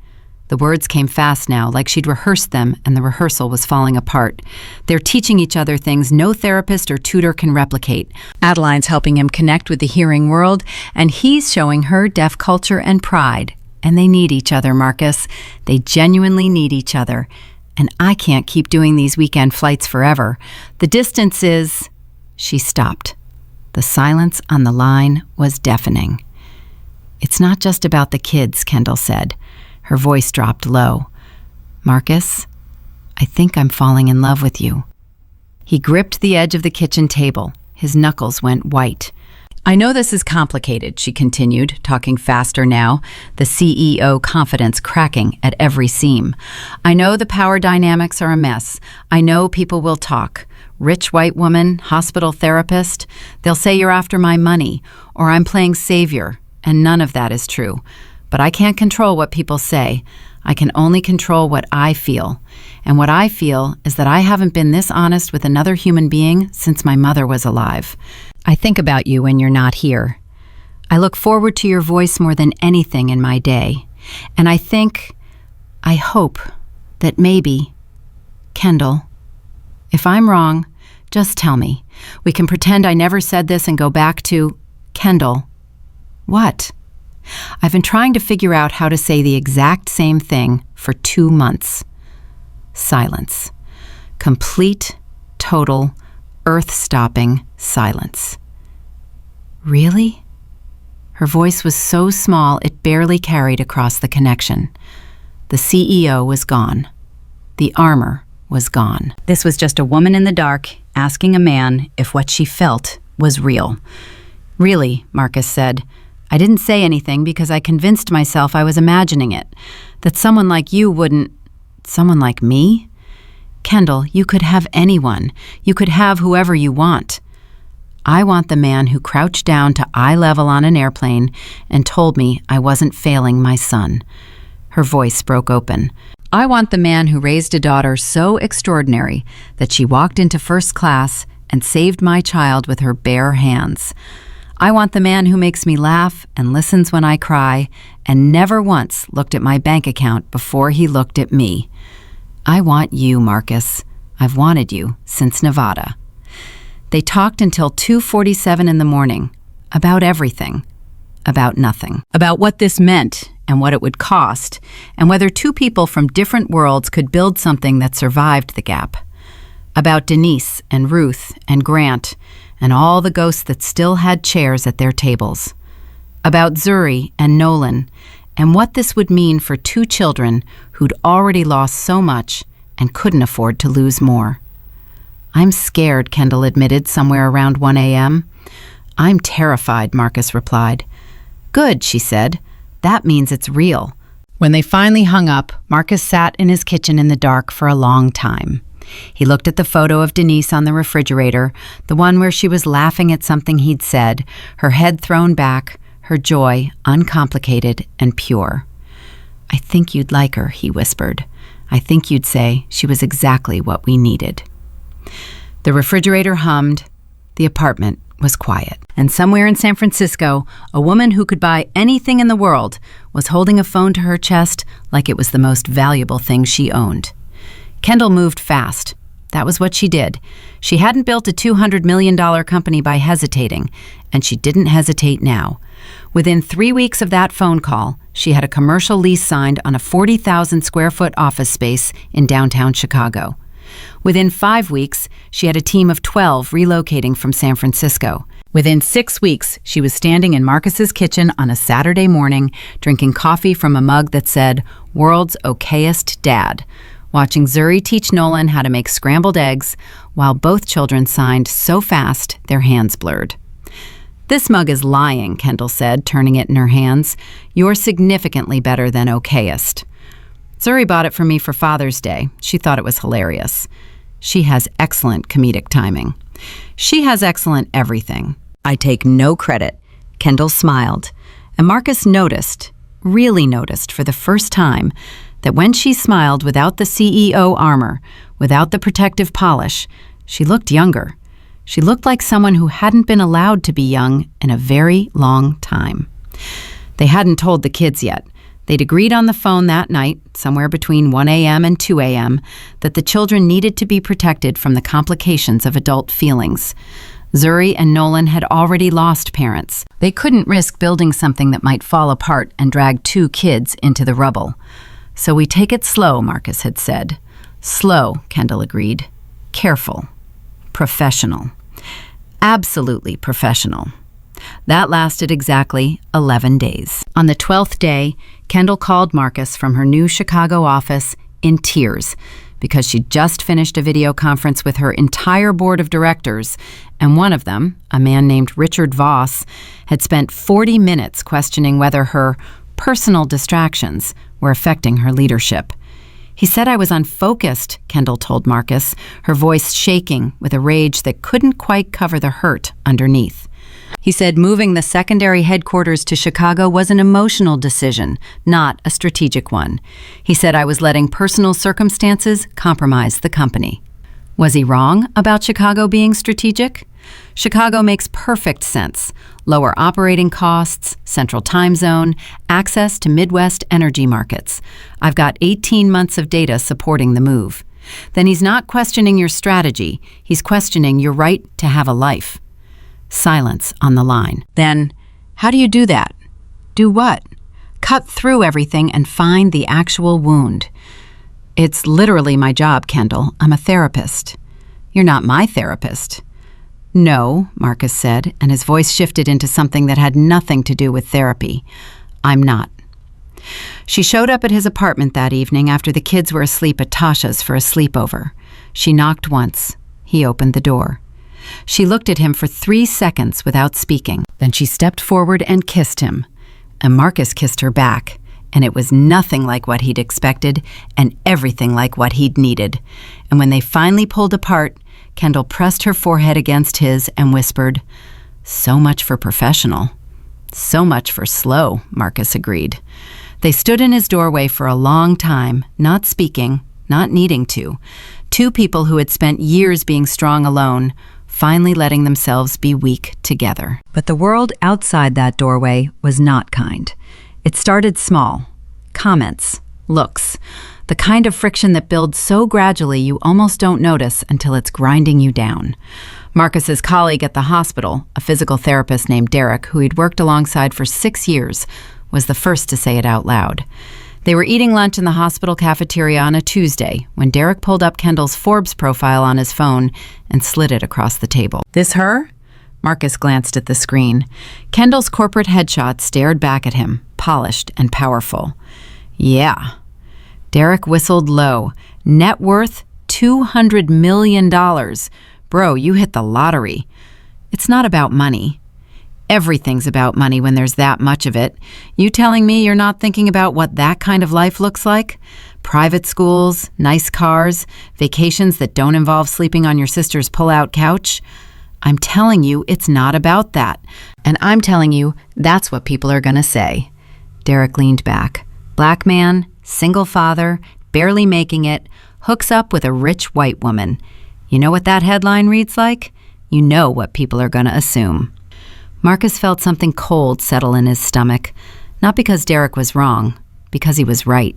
S1: The words came fast now, like she'd rehearsed them and the rehearsal was falling apart. They're teaching each other things no therapist or tutor can replicate. Adeline's helping him connect with the hearing world, and he's showing her deaf culture and pride. And they need each other, Marcus. They genuinely need each other. And I can't keep doing these weekend flights forever. The distance is... She stopped. The silence on the line was deafening. "It's not just about the kids," Kendall said. Her voice dropped low. "Marcus, I think I'm falling in love with you." He gripped the edge of the kitchen table. His knuckles went white. "I know this is complicated," she continued, talking faster now, the CEO confidence cracking at every seam. "I know the power dynamics are a mess. I know people will talk. Rich white woman, hospital therapist. They'll say you're after my money, or I'm playing savior, and none of that is true. But I can't control what people say. I can only control what I feel. And what I feel is that I haven't been this honest with another human being since my mother was alive. I think about you when you're not here. I look forward to your voice more than anything in my day. And I hope that maybe, Kendall, if I'm wrong, just tell me. We can pretend I never said this and go back to, Kendall, what? I've been trying to figure out how to say the exact same thing for 2 months. Silence. Complete, total, earth-stopping silence. Really? Her voice was so small it barely carried across the connection. The CEO was gone. The armor was gone. This was just a woman in the dark asking a man if what she felt was real. "Really," Marcus said. "I didn't say anything because I convinced myself I was imagining it, that someone like you wouldn't... Someone like me? Kendall, you could have anyone. You could have whoever you want. I want the man who crouched down to eye level on an airplane and told me I wasn't failing my son." Her voice broke open. "I want the man who raised a daughter so extraordinary that she walked into first class and saved my child with her bare hands. I want the man who makes me laugh and listens when I cry and never once looked at my bank account before he looked at me. I want you, Marcus. I've wanted you since Nevada." They talked until 2:47 in the morning, about everything, about nothing, about what this meant and what it would cost, and whether two people from different worlds could build something that survived the gap, about Denise and Ruth and Grant, and all the ghosts that still had chairs at their tables, about Zuri and Nolan, and what this would mean for 2 children who'd already lost so much and couldn't afford to lose more. "I'm scared," Kendall admitted somewhere around 1 a.m. "I'm terrified," Marcus replied. "Good," she said. "That means it's real." When they finally hung up, Marcus sat in his kitchen in the dark for a long time. He looked at the photo of Denise on the refrigerator, the one where she was laughing at something he'd said, her head thrown back, her joy uncomplicated and pure. "I think you'd like her," he whispered. "I think you'd say she was exactly what we needed." The refrigerator hummed. The apartment was quiet. And somewhere in San Francisco, a woman who could buy anything in the world was holding a phone to her chest like it was the most valuable thing she owned. Kendall moved fast. That was what she did. She hadn't built a $200 million company by hesitating, and she didn't hesitate now. Within 3 weeks of that phone call, she had a commercial lease signed on a 40,000 square foot office space in downtown Chicago. Within 5 weeks, she had a team of 12 relocating from San Francisco. Within 6 weeks, she was standing in Marcus's kitchen on a Saturday morning, drinking coffee from a mug that said, "World's Okayest Dad," watching Zuri teach Nolan how to make scrambled eggs, while both children signed so fast their hands blurred. "This mug is lying," Kendall said, turning it in her hands. "You're significantly better than okayest." Zuri bought it for me for Father's Day. She thought it was hilarious. She has excellent comedic timing. She has excellent everything. I take no credit. Kendall smiled, and Marcus noticed, really noticed for the first time, that when she smiled without the CEO armor, without the protective polish, she looked younger. She looked like someone who hadn't been allowed to be young in a very long time. They hadn't told the kids yet. They'd agreed on the phone that night, somewhere between 1 a.m. and 2 a.m., that the children needed to be protected from the complications of adult feelings. Zuri and Nolan had already lost parents. They couldn't risk building something that might fall apart and drag 2 kids into the rubble. "So we take it slow," Marcus had said. "Slow," Kendall agreed. "Careful. Professional. Absolutely professional." That lasted exactly 11 days. On the 12th day, Kendall called Marcus from her new Chicago office in tears because she'd just finished a video conference with her entire board of directors, and one of them, a man named Richard Voss, had spent 40 minutes questioning whether her personal distractions were affecting her leadership. "He said I was unfocused," Kendall told Marcus, her voice shaking with a rage that couldn't quite cover the hurt underneath. "He said moving the secondary headquarters to Chicago was an emotional decision, not a strategic one. He said I was letting personal circumstances compromise the company." Was he wrong about Chicago being strategic? Chicago makes perfect sense. Lower operating costs, central time zone, access to Midwest energy markets. I've got 18 months of data supporting the move. Then he's not questioning your strategy. He's questioning your right to have a life. Silence on the line. "Then, how do you do that?" "Do what?" "Cut through everything and find the actual wound." "It's literally my job, Kendall. I'm a therapist." "You're not my therapist." "No," Marcus said, and his voice shifted into something that had nothing to do with therapy. "I'm not." She showed up at his apartment that evening after the kids were asleep at Tasha's for a sleepover. She knocked once. He opened the door. She looked at him for 3 seconds without speaking. Then she stepped forward and kissed him. And Marcus kissed her back. And it was nothing like what he'd expected and everything like what he'd needed. And when they finally pulled apart, Kendall pressed her forehead against his and whispered, "So much for professional." "So much for slow," Marcus agreed. They stood in his doorway for a long time, not speaking, not needing to. 2 people who had spent years being strong alone, finally letting themselves be weak together. But the world outside that doorway was not kind. It started small. Comments, looks, the kind of friction that builds so gradually you almost don't notice until it's grinding you down. Marcus's colleague at the hospital, a physical therapist named Derek, who he'd worked alongside for 6 years, was the first to say it out loud. They were eating lunch in the hospital cafeteria on a Tuesday when Derek pulled up Kendall's Forbes profile on his phone and slid it across the table. "This her?" Marcus glanced at the screen. Kendall's corporate headshot stared back at him, polished and powerful. "Yeah." Derek whistled low. "Net worth $200 million. Bro, you hit the lottery." "It's not about money." "Everything's about money when there's that much of it. You telling me you're not thinking about what that kind of life looks like? Private schools, nice cars, vacations that don't involve sleeping on your sister's pull-out couch? I'm telling you it's not about that. And I'm telling you that's what people are going to say." Derek leaned back. Black man, single father, barely making it, hooks up with a rich white woman. You know what that headline reads like? You know what people are going to assume. Marcus felt something cold settle in his stomach, not because Derek was wrong, because he was right.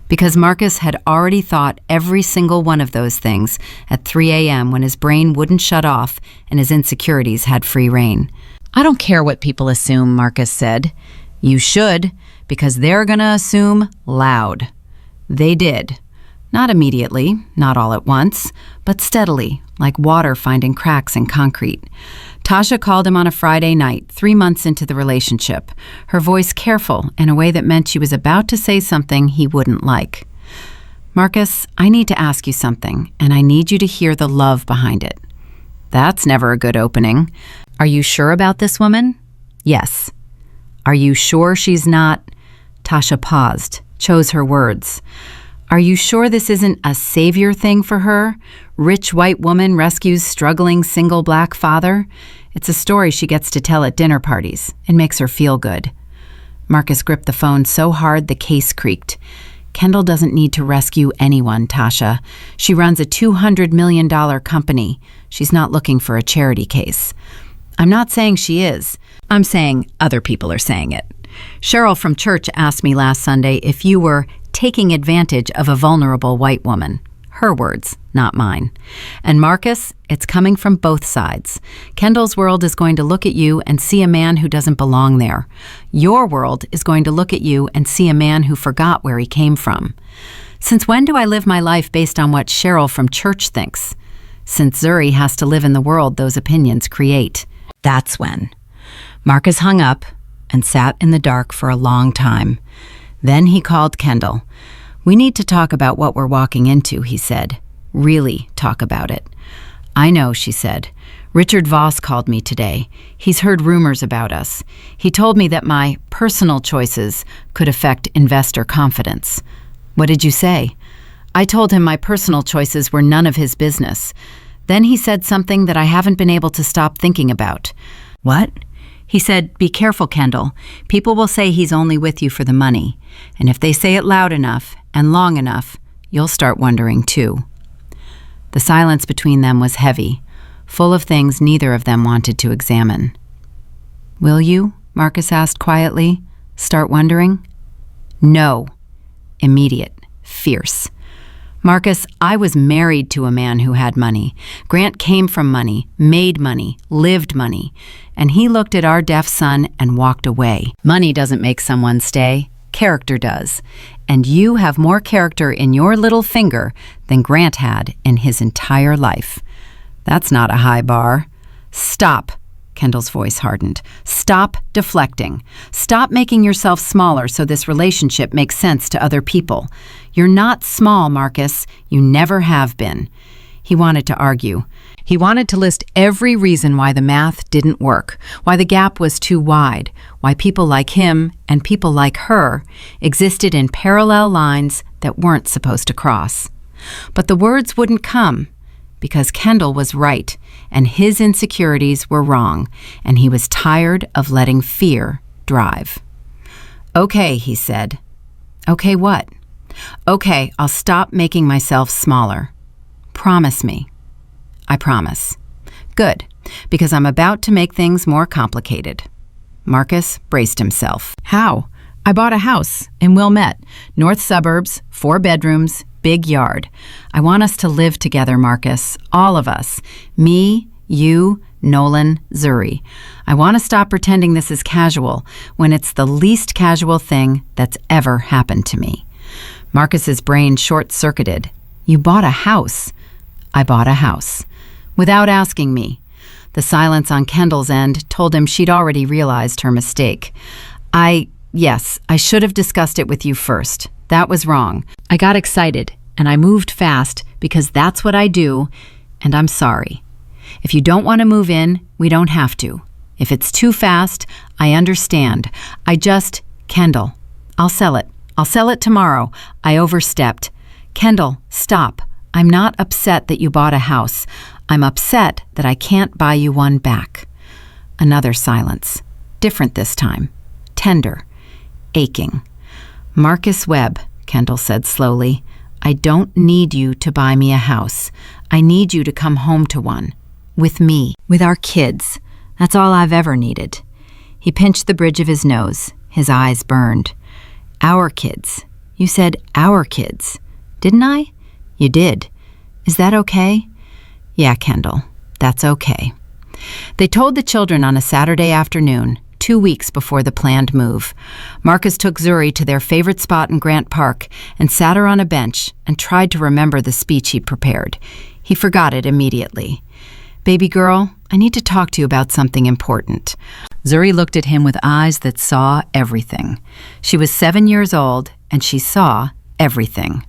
S1: Because Marcus had already thought every single one of those things at 3 a.m. when his brain wouldn't shut off and his insecurities had free rein. I don't care what people assume, Marcus said. You should, because they're going to assume loud. They did. Not immediately, not all at once, but steadily, like water finding cracks in concrete. Tasha called him on a Friday night, 3 months into the relationship, her voice careful in a way that meant she was about to say something he wouldn't like. Marcus, I need to ask you something, and I need you to hear the love behind it. That's never a good opening. Are you sure about this woman? Yes. Are you sure she's not? Tasha paused, chose her words. Are you sure this isn't a savior thing for her? Rich white woman rescues struggling single black father? It's a story she gets to tell at dinner parties. It makes her feel good. Marcus gripped the phone so hard the case creaked. Kendall doesn't need to rescue anyone, Tasha. She runs a $200 million company. She's not looking for a charity case. I'm not saying she is. I'm saying other people are saying it. Cheryl from church asked me last Sunday if you were taking advantage of a vulnerable white woman. Her words, not mine. And Marcus, it's coming from both sides. Kendall's world is going to look at you and see a man who doesn't belong there. Your world is going to look at you and see a man who forgot where he came from. Since when do I live my life based on what Cheryl from church thinks? Since Zuri has to live in the world those opinions create. That's when. Marcus hung up and sat in the dark for a long time. Then he called Kendall. We need to talk about what we're walking into, he said. Really talk about it. I know, she said. Richard Voss called me today. He's heard rumors about us. He told me that my personal choices could affect investor confidence. What did you say? I told him my personal choices were none of his business. Then he said something that I haven't been able to stop thinking about. What? He said, be careful, Kendall. People will say he's only with you for the money. And if they say it loud enough and long enough, you'll start wondering too. The silence between them was heavy, full of things neither of them wanted to examine. Will you, Marcus asked quietly, start wondering? No. Immediate. Fierce. Marcus, I was married to a man who had money. Grant came from money, made money, lived money. And he looked at our deaf son and walked away. Money doesn't make someone stay. Character does. And you have more character in your little finger than Grant had in his entire life. That's not a high bar. Stop. Kendall's voice hardened. Stop deflecting. Stop making yourself smaller so this relationship makes sense to other people. You're not small, Marcus. You never have been. He wanted to argue. He wanted to list every reason why the math didn't work, why the gap was too wide, why people like him and people like her existed in parallel lines that weren't supposed to cross. But the words wouldn't come, because Kendall was right, and his insecurities were wrong, and he was tired of letting fear drive. Okay, he said. Okay, what? Okay, I'll stop making myself smaller. Promise me. I promise. Good, because I'm about to make things more complicated. Marcus braced himself. How? I bought a house in Wilmette, north suburbs, 4 bedrooms, big yard. I want us to live together, Marcus, all of us. Me, you, Nolan, Zuri. I want to stop pretending this is casual when it's the least casual thing that's ever happened to me. Marcus's brain short-circuited. You bought a house. I bought a house. Without asking me. The silence on Kendall's end told him she'd already realized her mistake. Yes, I should have discussed it with you first. That was wrong. I got excited, and I moved fast because that's what I do, and I'm sorry. If you don't want to move in, we don't have to. If it's too fast, I understand. Kendall, I'll sell it. I'll sell it tomorrow. I overstepped. Kendall, stop. I'm not upset that you bought a house. I'm upset that I can't buy you one back. Another silence. Different this time. Tender. Aching. Marcus Webb, Kendall said slowly, I don't need you to buy me a house. I need you to come home to one. with me, with our kids. That's all I've ever needed. He pinched the bridge of his nose. His eyes burned. Our kids. You said our kids. Didn't I? You did. Is that okay? Yeah, Kendall, that's okay. They told the children on a Saturday afternoon, 2 weeks before the planned move. Marcus took Zuri to their favorite spot in Grant Park and sat her on a bench and tried to remember the speech he'd prepared. He forgot it immediately. Baby girl, I need to talk to you about something important. Zuri looked at him with eyes that saw everything. She was 7 years old, and she saw everything.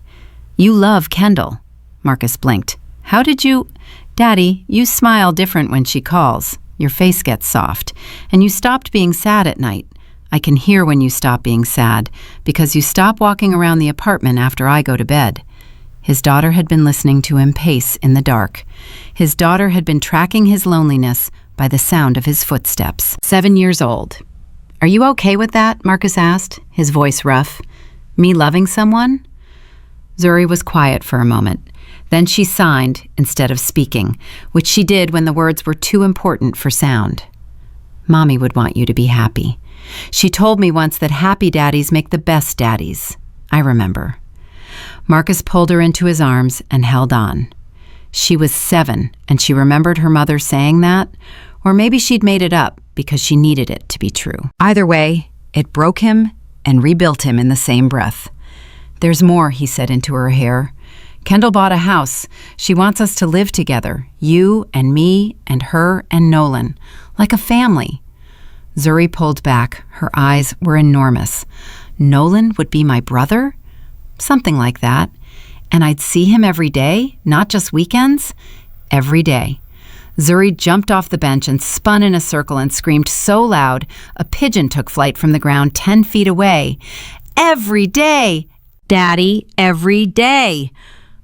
S1: You love Kendall. Marcus blinked. How did you... Daddy, you smile different when she calls. Your face gets soft. And you stopped being sad at night. I can hear when you stop being sad, because you stop walking around the apartment after I go to bed. His daughter had been listening to him pace in the dark. His daughter had been tracking his loneliness by the sound of his footsteps. 7 years old. Are you okay with that? Marcus asked, his voice rough. Me loving someone? Zuri was quiet for a moment. Then she signed instead of speaking, which she did when the words were too important for sound. Mommy would want you to be happy. She told me once that happy daddies make the best daddies. I remember. Marcus pulled her into his arms and held on. She was 7, and she remembered her mother saying that, or maybe she'd made it up because she needed it to be true. Either way, it broke him and rebuilt him in the same breath. There's more, he said into her hair. Kendall bought a house. She wants us to live together, you and me and her and Nolan, like a family. Zuri pulled back. Her eyes were enormous. Nolan would be my brother? Something like that. And I'd see him every day, not just weekends? Every day. Zuri jumped off the bench and spun in a circle and screamed so loud, a pigeon took flight from the ground 10 feet away. Every day! Daddy, every day!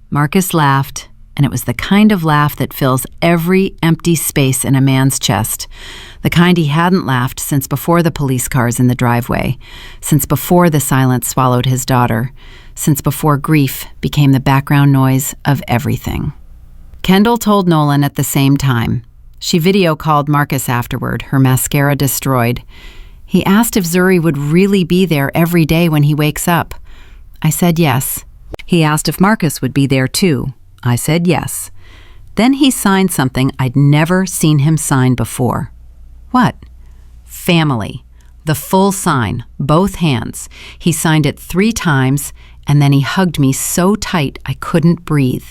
S1: Marcus laughed, and it was the kind of laugh that fills every empty space in a man's chest. The kind he hadn't laughed since before the police cars in the driveway, since before the silence swallowed his daughter, since before grief became the background noise of everything. Kendall told Nolan at the same time. She video called Marcus afterward, her mascara destroyed. He asked if Zuri would really be there every day when he wakes up. I said yes. He asked if Marcus would be there too. I said yes. Then he signed something I'd never seen him sign before. What? Family. The full sign, both hands. He signed it 3 times, and then he hugged me so tight I couldn't breathe.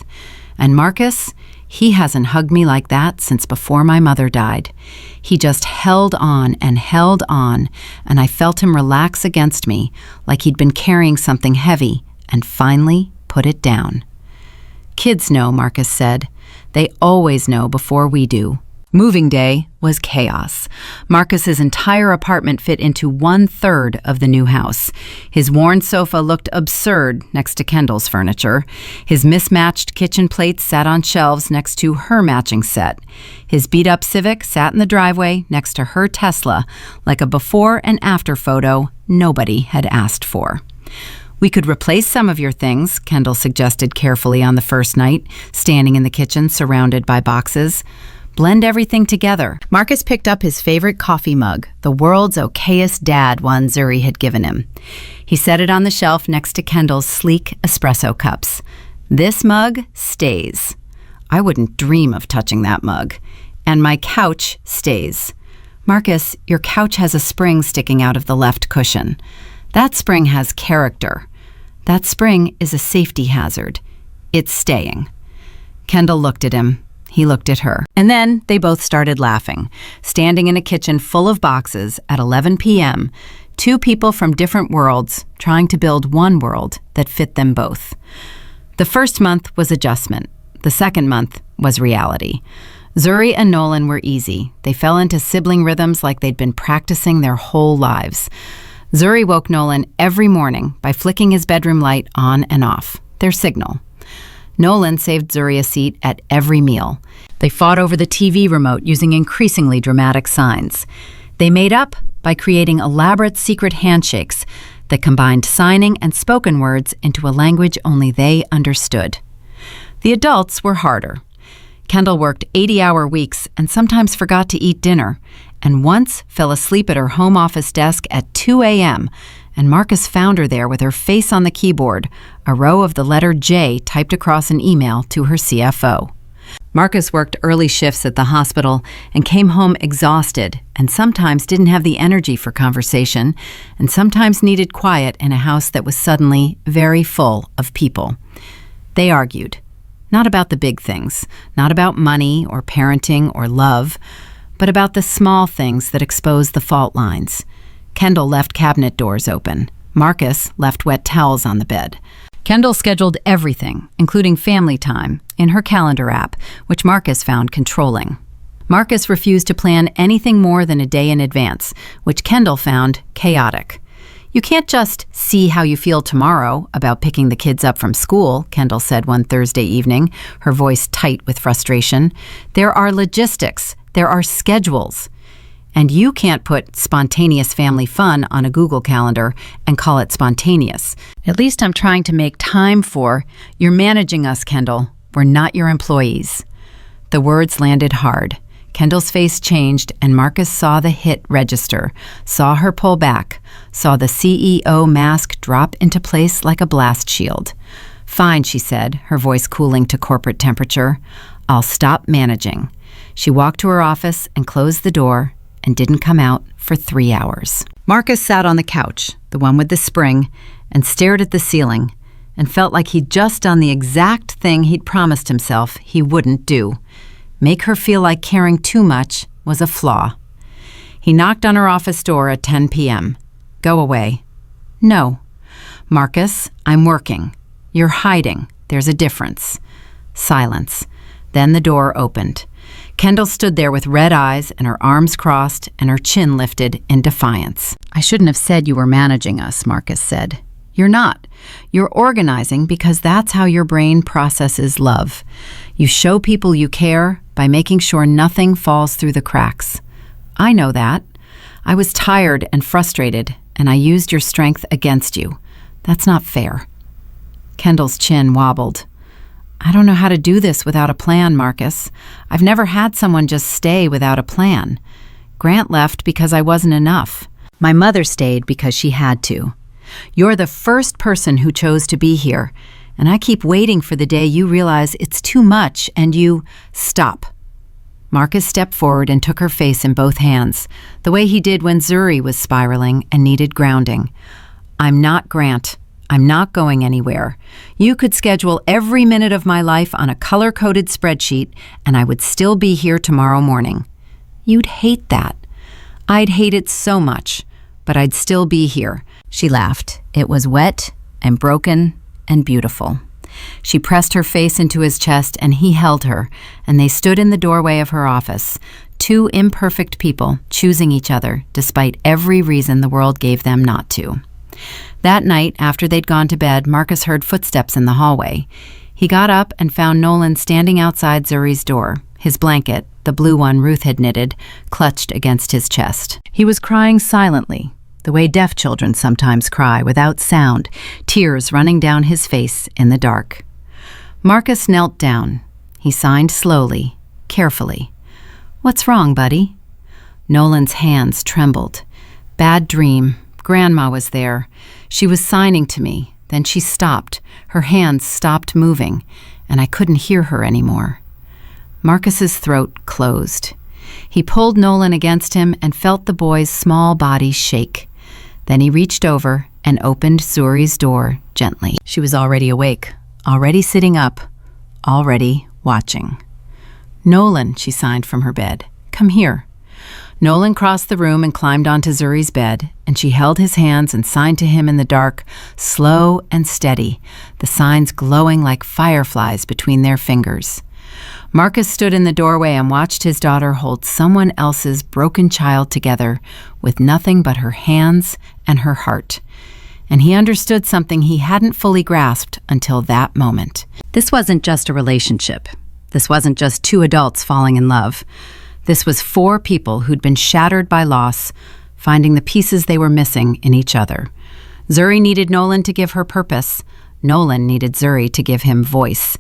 S1: And Marcus, he hasn't hugged me like that since before my mother died. He just held on, and I felt him relax against me, like he'd been carrying something heavy, and finally put it down. Kids know, Marcus said. They always know before we do. Moving day was chaos. Marcus's entire apartment fit into 1/3 of the new house. His worn sofa looked absurd next to Kendall's furniture. His mismatched kitchen plates sat on shelves next to her matching set. His beat-up Civic sat in the driveway next to her Tesla, like a before and after photo nobody had asked for. We could replace some of your things, Kendall suggested carefully on the first night, standing in the kitchen surrounded by boxes. Blend everything together. Marcus picked up his favorite coffee mug, the world's okayest dad one Zuri had given him. He set it on the shelf next to Kendall's sleek espresso cups. This mug stays. I wouldn't dream of touching that mug. And my couch stays. Marcus, your couch has a spring sticking out of the left cushion. That spring has character. That spring is a safety hazard. It's staying. Kendall looked at him. He looked at her. And then they both started laughing, standing in a kitchen full of boxes at 11 p.m., 2 people from different worlds trying to build one world that fit them both. The first month was adjustment. The second month was reality. Zuri and Nolan were easy. They fell into sibling rhythms like they'd been practicing their whole lives. Zuri woke Nolan every morning by flicking his bedroom light on and off, their signal. Nolan saved Zuri a seat at every meal. They fought over the TV remote using increasingly dramatic signs. They made up by creating elaborate secret handshakes that combined signing and spoken words into a language only they understood. The adults were harder. Kendall worked 80-hour weeks and sometimes forgot to eat dinner, and once fell asleep at her home office desk at 2 a.m., and Marcus found her there with her face on the keyboard, a row of the letter J typed across an email to her CFO. Marcus worked early shifts at the hospital and came home exhausted and sometimes didn't have the energy for conversation and sometimes needed quiet in a house that was suddenly very full of people. They argued, not about the big things, not about money or parenting or love, but about the small things that expose the fault lines. Kendall left cabinet doors open. Marcus left wet towels on the bed. Kendall scheduled everything, including family time, in her calendar app, which Marcus found controlling. Marcus refused to plan anything more than a day in advance, which Kendall found chaotic. You can't just see how you feel tomorrow about picking the kids up from school, Kendall said one Thursday evening, her voice tight with frustration. There are logistics. There are schedules. And you can't put spontaneous family fun on a Google Calendar and call it spontaneous. At least I'm trying to make time for, you're managing us, Kendall. We're not your employees. The words landed hard. Kendall's face changed and Marcus saw the hit register, saw her pull back, saw the CEO mask drop into place like a blast shield. Fine, she said, her voice cooling to corporate temperature. I'll stop managing. She walked to her office and closed the door and didn't come out for 3 hours. Marcus sat on the couch, the one with the spring, and stared at the ceiling and felt like he'd just done the exact thing he'd promised himself he wouldn't do. Make her feel like caring too much was a flaw. He knocked on her office door at 10 p.m. Go away. No. Marcus, I'm working. You're hiding. There's a difference. Silence. Then the door opened. Kendall stood there with red eyes and her arms crossed and her chin lifted in defiance. I shouldn't have said you were managing us, Marcus said. You're not. You're organizing because that's how your brain processes love. You show people you care by making sure nothing falls through the cracks. I know that. I was tired and frustrated, and I used your strength against you. That's not fair. Kendall's chin wobbled. I don't know how to do this without a plan, Marcus. I've never had someone just stay without a plan. Grant left because I wasn't enough. My mother stayed because she had to. You're the first person who chose to be here, and I keep waiting for the day you realize it's too much and you stop. Marcus stepped forward and took her face in both hands, the way he did when Zuri was spiraling and needed grounding. I'm not Grant. I'm not going anywhere. You could schedule every minute of my life on a color-coded spreadsheet, and I would still be here tomorrow morning. You'd hate that. I'd hate it so much, but I'd still be here. She laughed. It was wet and broken and beautiful. She pressed her face into his chest, and he held her, and they stood in the doorway of her office, two imperfect people choosing each other despite every reason the world gave them not to. That night, after they'd gone to bed, Marcus heard footsteps in the hallway. He got up and found Nolan standing outside Zuri's door, his blanket, the blue one Ruth had knitted, clutched against his chest. He was crying silently, the way deaf children sometimes cry without sound, tears running down his face in the dark. Marcus knelt down. He signed slowly, carefully. What's wrong, buddy? Nolan's hands trembled. Bad dream. Grandma was there. She was signing to me. Then she stopped. Her hands stopped moving, and I couldn't hear her anymore. Marcus's throat closed. He pulled Nolan against him and felt the boy's small body shake. Then he reached over and opened Zuri's door gently. She was already awake, already sitting up, already watching. Nolan, she signed from her bed. Come here. Nolan crossed the room and climbed onto Zuri's bed, and she held his hands and signed to him in the dark, slow and steady, the signs glowing like fireflies between their fingers. Marcus stood in the doorway and watched his daughter hold someone else's broken child together with nothing but her hands and her heart. And he understood something he hadn't fully grasped until that moment. This wasn't just a relationship. This wasn't just two adults falling in love. This was four people who'd been shattered by loss, finding the pieces they were missing in each other. Zuri needed Nolan to give her purpose. Nolan needed Zuri to give him voice.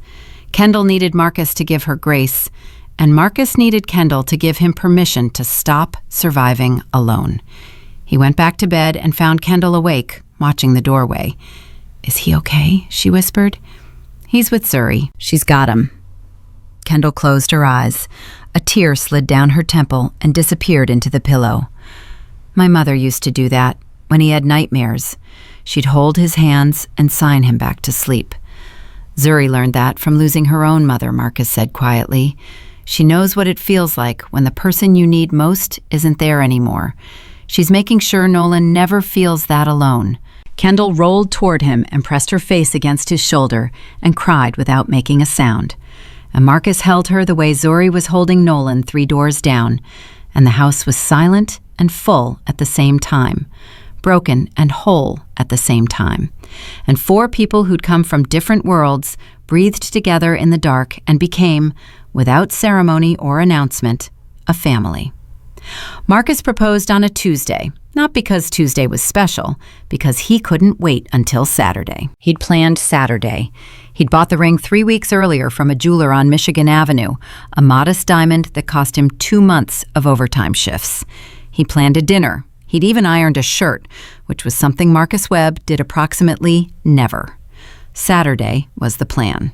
S1: Kendall needed Marcus to give her grace, and Marcus needed Kendall to give him permission to stop surviving alone. He went back to bed and found Kendall awake, watching the doorway. "Is he okay?" she whispered. "He's with Zuri. She's got him." Kendall closed her eyes. A tear slid down her temple and disappeared into the pillow. "My mother used to do that when he had nightmares. She'd hold his hands and sign him back to sleep." Zuri learned that from losing her own mother, Marcus said quietly. "She knows what it feels like when the person you need most isn't there anymore. She's making sure Nolan never feels that alone." Kendall rolled toward him and pressed her face against his shoulder and cried without making a sound. And Marcus held her the way Zuri was holding Nolan 3 doors down, and the house was silent and full at the same time, broken and whole at the same time. And 4 people who'd come from different worlds breathed together in the dark and became, without ceremony or announcement, a family. Marcus proposed on a Tuesday, not because Tuesday was special, because he couldn't wait until Saturday. He'd planned Saturday. He'd bought the ring 3 weeks earlier from a jeweler on Michigan Avenue, a modest diamond that cost him 2 months of overtime shifts. He planned a dinner. He'd even ironed a shirt, which was something Marcus Webb did approximately never. Saturday was the plan.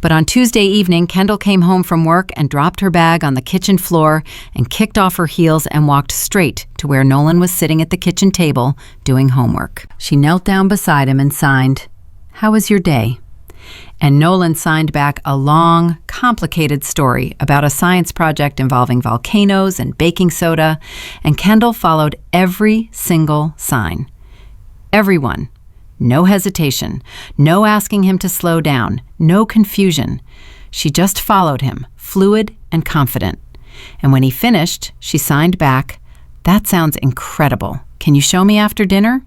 S1: But on Tuesday evening, Kendall came home from work and dropped her bag on the kitchen floor and kicked off her heels and walked straight to where Nolan was sitting at the kitchen table doing homework. She knelt down beside him and signed, "How was your day?" And Nolan signed back a long, complicated story about a science project involving volcanoes and baking soda, and Kendall followed every single sign. Everyone. No hesitation, no asking him to slow down, no confusion. She just followed him, fluid and confident. And when he finished, she signed back, "That sounds incredible. Can you show me after dinner?"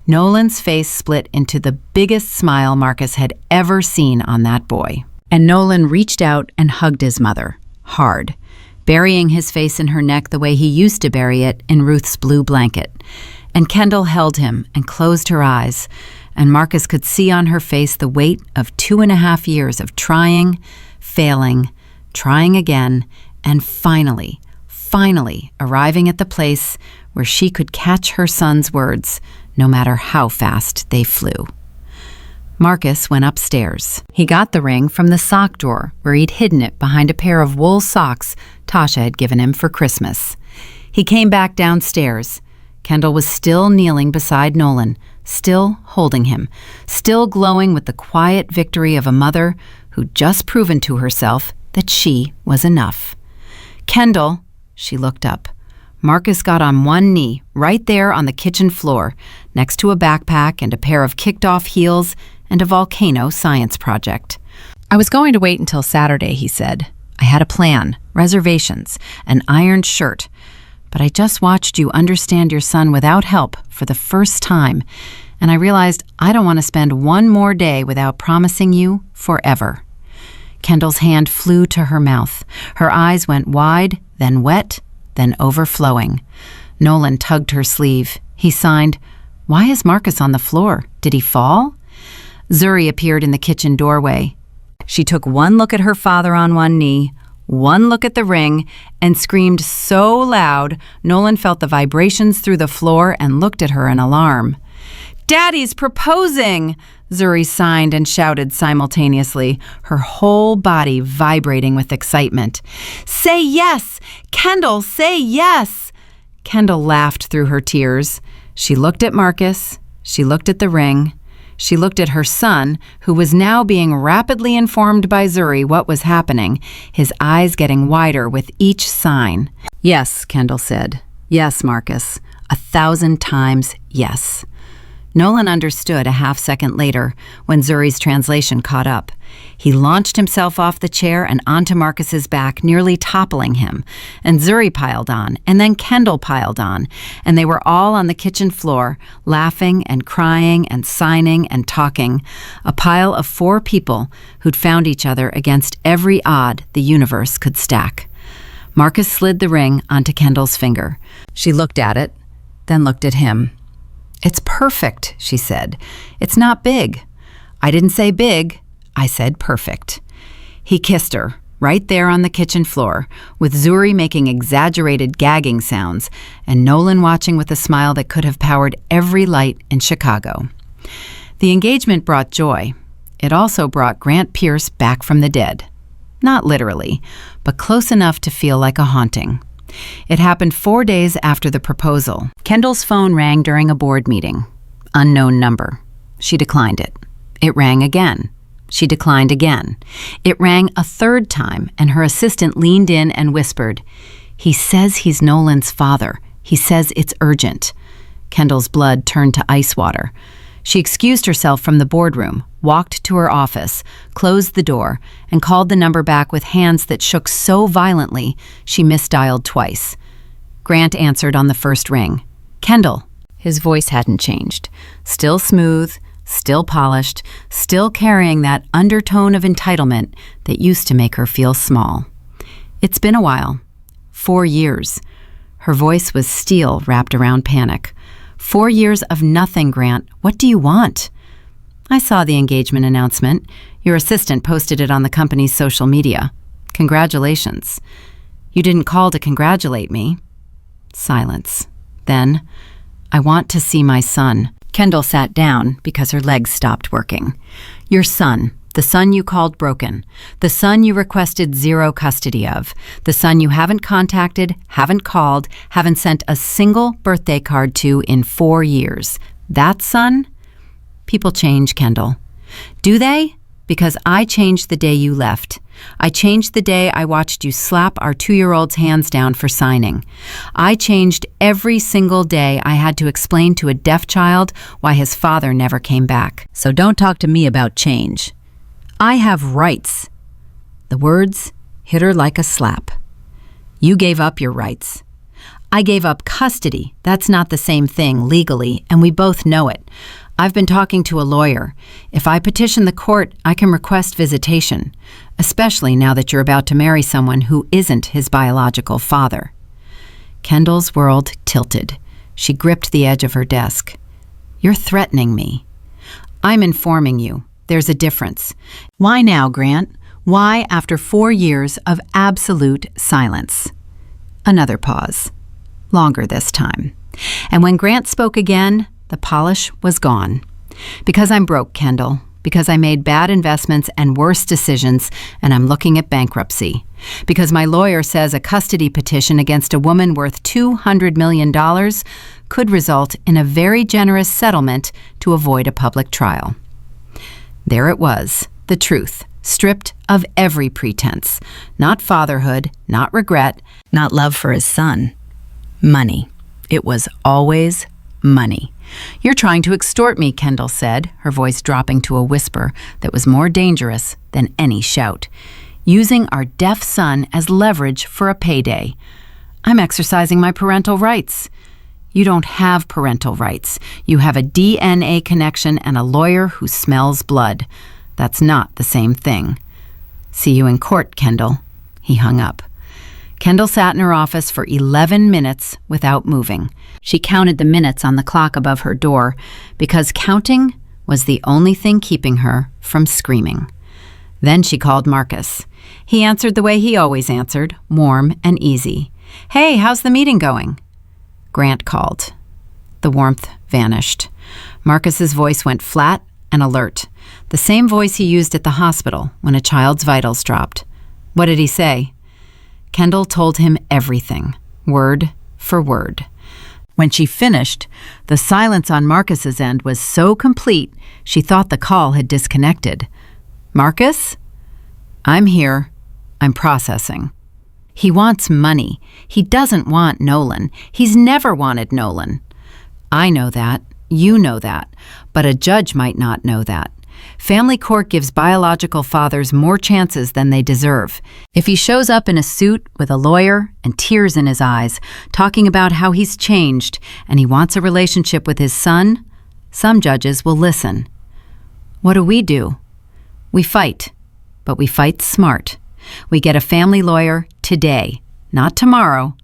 S1: Nolan's face split into the biggest smile Marcus had ever seen on that boy. And Nolan reached out and hugged his mother, hard, burying his face in her neck the way he used to bury it in Ruth's blue blanket. And Kendall held him and closed her eyes, and Marcus could see on her face the weight of 2.5 years of trying, failing, trying again, and finally arriving at the place where she could catch her son's words, no matter how fast they flew. Marcus went upstairs. He got the ring from the sock drawer where he'd hidden it behind a pair of wool socks Tasha had given him for Christmas. He came back downstairs. Kendall was still kneeling beside Nolan, still holding him, still glowing with the quiet victory of a mother who'd just proven to herself that she was enough. "Kendall," she looked up. Marcus got on one knee, right there on the kitchen floor, next to a backpack and a pair of kicked-off heels and a volcano science project. "I was going to wait until Saturday," he said. "I had a plan, reservations, an ironed shirt. But I just watched you understand your son without help for the first time, and I realized I don't want to spend one more day without promising you forever." Kendall's hand flew to her mouth. Her eyes went wide, then wet, then overflowing. Nolan tugged her sleeve. He signed, "Why is Marcus on the floor? Did he fall?" Zuri appeared in the kitchen doorway. She took one look at her father on one knee, one look at the ring, and screamed so loud Nolan felt the vibrations through the floor and looked at her in alarm. "Daddy's proposing!" Zuri signed and shouted simultaneously, her whole body vibrating with excitement. "Say yes! Kendall, say yes!" Kendall laughed through her tears. She looked at Marcus. She looked at the ring. She looked at her son, who was now being rapidly informed by Zuri what was happening, his eyes getting wider with each sign. "Yes," Kendall said. "Yes, Marcus. 1,000 times yes." Nolan understood a half-second later when Zuri's translation caught up. He launched himself off the chair and onto Marcus's back, nearly toppling him. And Zuri piled on, and then Kendall piled on, and they were all on the kitchen floor, laughing and crying and signing and talking, a pile of 4 people who'd found each other against every odd the universe could stack. Marcus slid the ring onto Kendall's finger. She looked at it, then looked at him. "It's perfect," she said. "It's not big. I didn't say big. I said perfect. He kissed her, right there on the kitchen floor, with Zuri making exaggerated gagging sounds and Nolan watching with a smile that could have powered every light in Chicago. The engagement brought joy. It also brought Grant Pierce back from the dead. Not literally, but close enough to feel like a haunting. It happened 4 days after the proposal. Kendall's phone rang during a board meeting. Unknown number. She declined it. It rang again. She declined again. It rang a third time, and her assistant leaned in and whispered, "He says he's Nolan's father. He says it's urgent." Kendall's blood turned to ice water. She excused herself from the boardroom, walked to her office, closed the door, and called the number back with hands that shook so violently she misdialed twice. Grant answered on the first ring. "Kendall." His voice hadn't changed. Still smooth, still polished, still carrying that undertone of entitlement that used to make her feel small. "It's been a while. 4 years." Her voice was steel wrapped around panic. 4 years of nothing, Grant. What do you want?" "I saw the engagement announcement. Your assistant posted it on the company's social media. Congratulations." "You didn't call to congratulate me." Silence. Then, "I want to see my son." Kendall sat down because her legs stopped working. "Your son, the son you called broken, the son you requested zero custody of, the son you haven't contacted, haven't called, haven't sent a single birthday card to in 4 years. That son?" "People change, Kendall." "Do they? Because I changed the day you left. I changed the day I watched you slap our 2-year-old's hands down for signing. I changed every single day I had to explain to a deaf child why his father never came back. So don't talk to me about change. I have rights." The words hit her like a slap. "You gave up your rights." "I gave up custody. That's not the same thing legally, and we both know it. I've been talking to a lawyer. If I petition the court, I can request visitation, especially now that you're about to marry someone who isn't his biological father." Kendall's world tilted. She gripped the edge of her desk. "You're threatening me." "I'm informing you. There's a difference." "Why now, Grant? Why after 4 years of absolute silence?" Another pause. Longer this time. And when Grant spoke again, the polish was gone. "Because I'm broke, Kendall. Because I made bad investments and worse decisions, and I'm looking at bankruptcy. Because my lawyer says a custody petition against a woman worth $200 million could result in a very generous settlement to avoid a public trial." There it was, the truth, stripped of every pretense. Not fatherhood, not regret, not love for his son. Money. It was always money. "You're trying to extort me," Kendall said, her voice dropping to a whisper that was more dangerous than any shout. "Using our deaf son as leverage for a payday." "I'm exercising my parental rights." "You don't have parental rights. You have a DNA connection and a lawyer who smells blood. That's not the same thing." "See you in court, Kendall." He hung up. Kendall sat in her office for 11 minutes without moving. She counted the minutes on the clock above her door because counting was the only thing keeping her from screaming. Then she called Marcus. He answered the way he always answered, warm and easy. "Hey, how's the meeting going?" Grant called. The warmth vanished. Marcus's voice went flat and alert, the same voice he used at the hospital when a child's vitals dropped. What did he say? Kendall told him everything, word for word. When she finished, the silence on Marcus's end was so complete she thought the call had disconnected. "Marcus? I'm here. I'm processing." He wants money. He doesn't want Nolan. He's never wanted Nolan. I know that. You know that. But a judge might not know that. Family court gives biological fathers more chances than they deserve. If he shows up in a suit with a lawyer and tears in his eyes, talking about how he's changed and he wants a relationship with his son, some judges will listen. What do? We fight, but we fight smart. We get a family lawyer today, not tomorrow,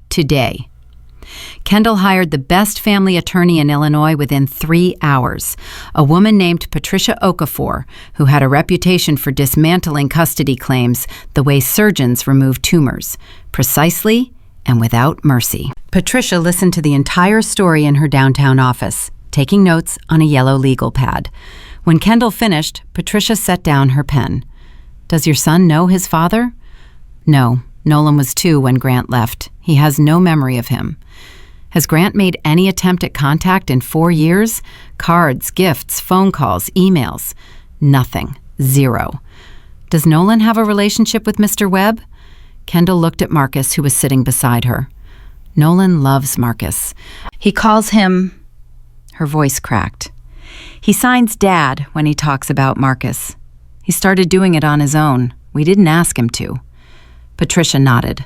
S1: today. Kendall hired the best family attorney in Illinois within 3 hours, a woman named Patricia Okafor, who had a reputation for dismantling custody claims the way surgeons remove tumors, precisely and without mercy. Patricia listened to the entire story in her downtown office, taking notes on a yellow legal pad. When Kendall finished, Patricia set down her pen. "Does your son know his father?" "No. Nolan was 2 when Grant left. He has no memory of him." "Has Grant made any attempt at contact in 4 years? Cards, gifts, phone calls, emails?" "Nothing. 0. "Does Nolan have a relationship with Mr. Webb?" Kendall looked at Marcus, who was sitting beside her. "Nolan loves Marcus. He calls him..." Her voice cracked. "He signs Dad when he talks about Marcus. He started doing it on his own. We didn't ask him to." Patricia nodded.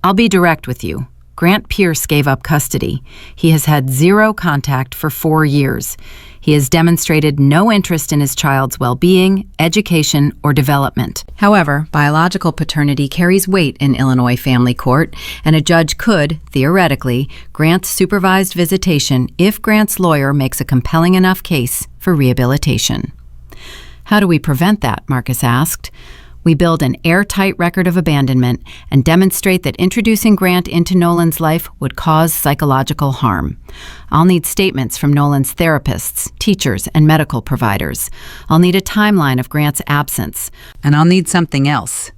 S1: "I'll be direct with you. Grant Pierce gave up custody. He has had 0 contact for 4 years. He has demonstrated no interest in his child's well-being, education, or development. However, biological paternity carries weight in Illinois family court, and a judge could, theoretically, grant supervised visitation if Grant's lawyer makes a compelling enough case for rehabilitation." "How do we prevent that?" Marcus asked. "We build an airtight record of abandonment and demonstrate that introducing Grant into Nolan's life would cause psychological harm. I'll need statements from Nolan's therapists, teachers, and medical providers. I'll need a timeline of Grant's absence. And I'll need something else."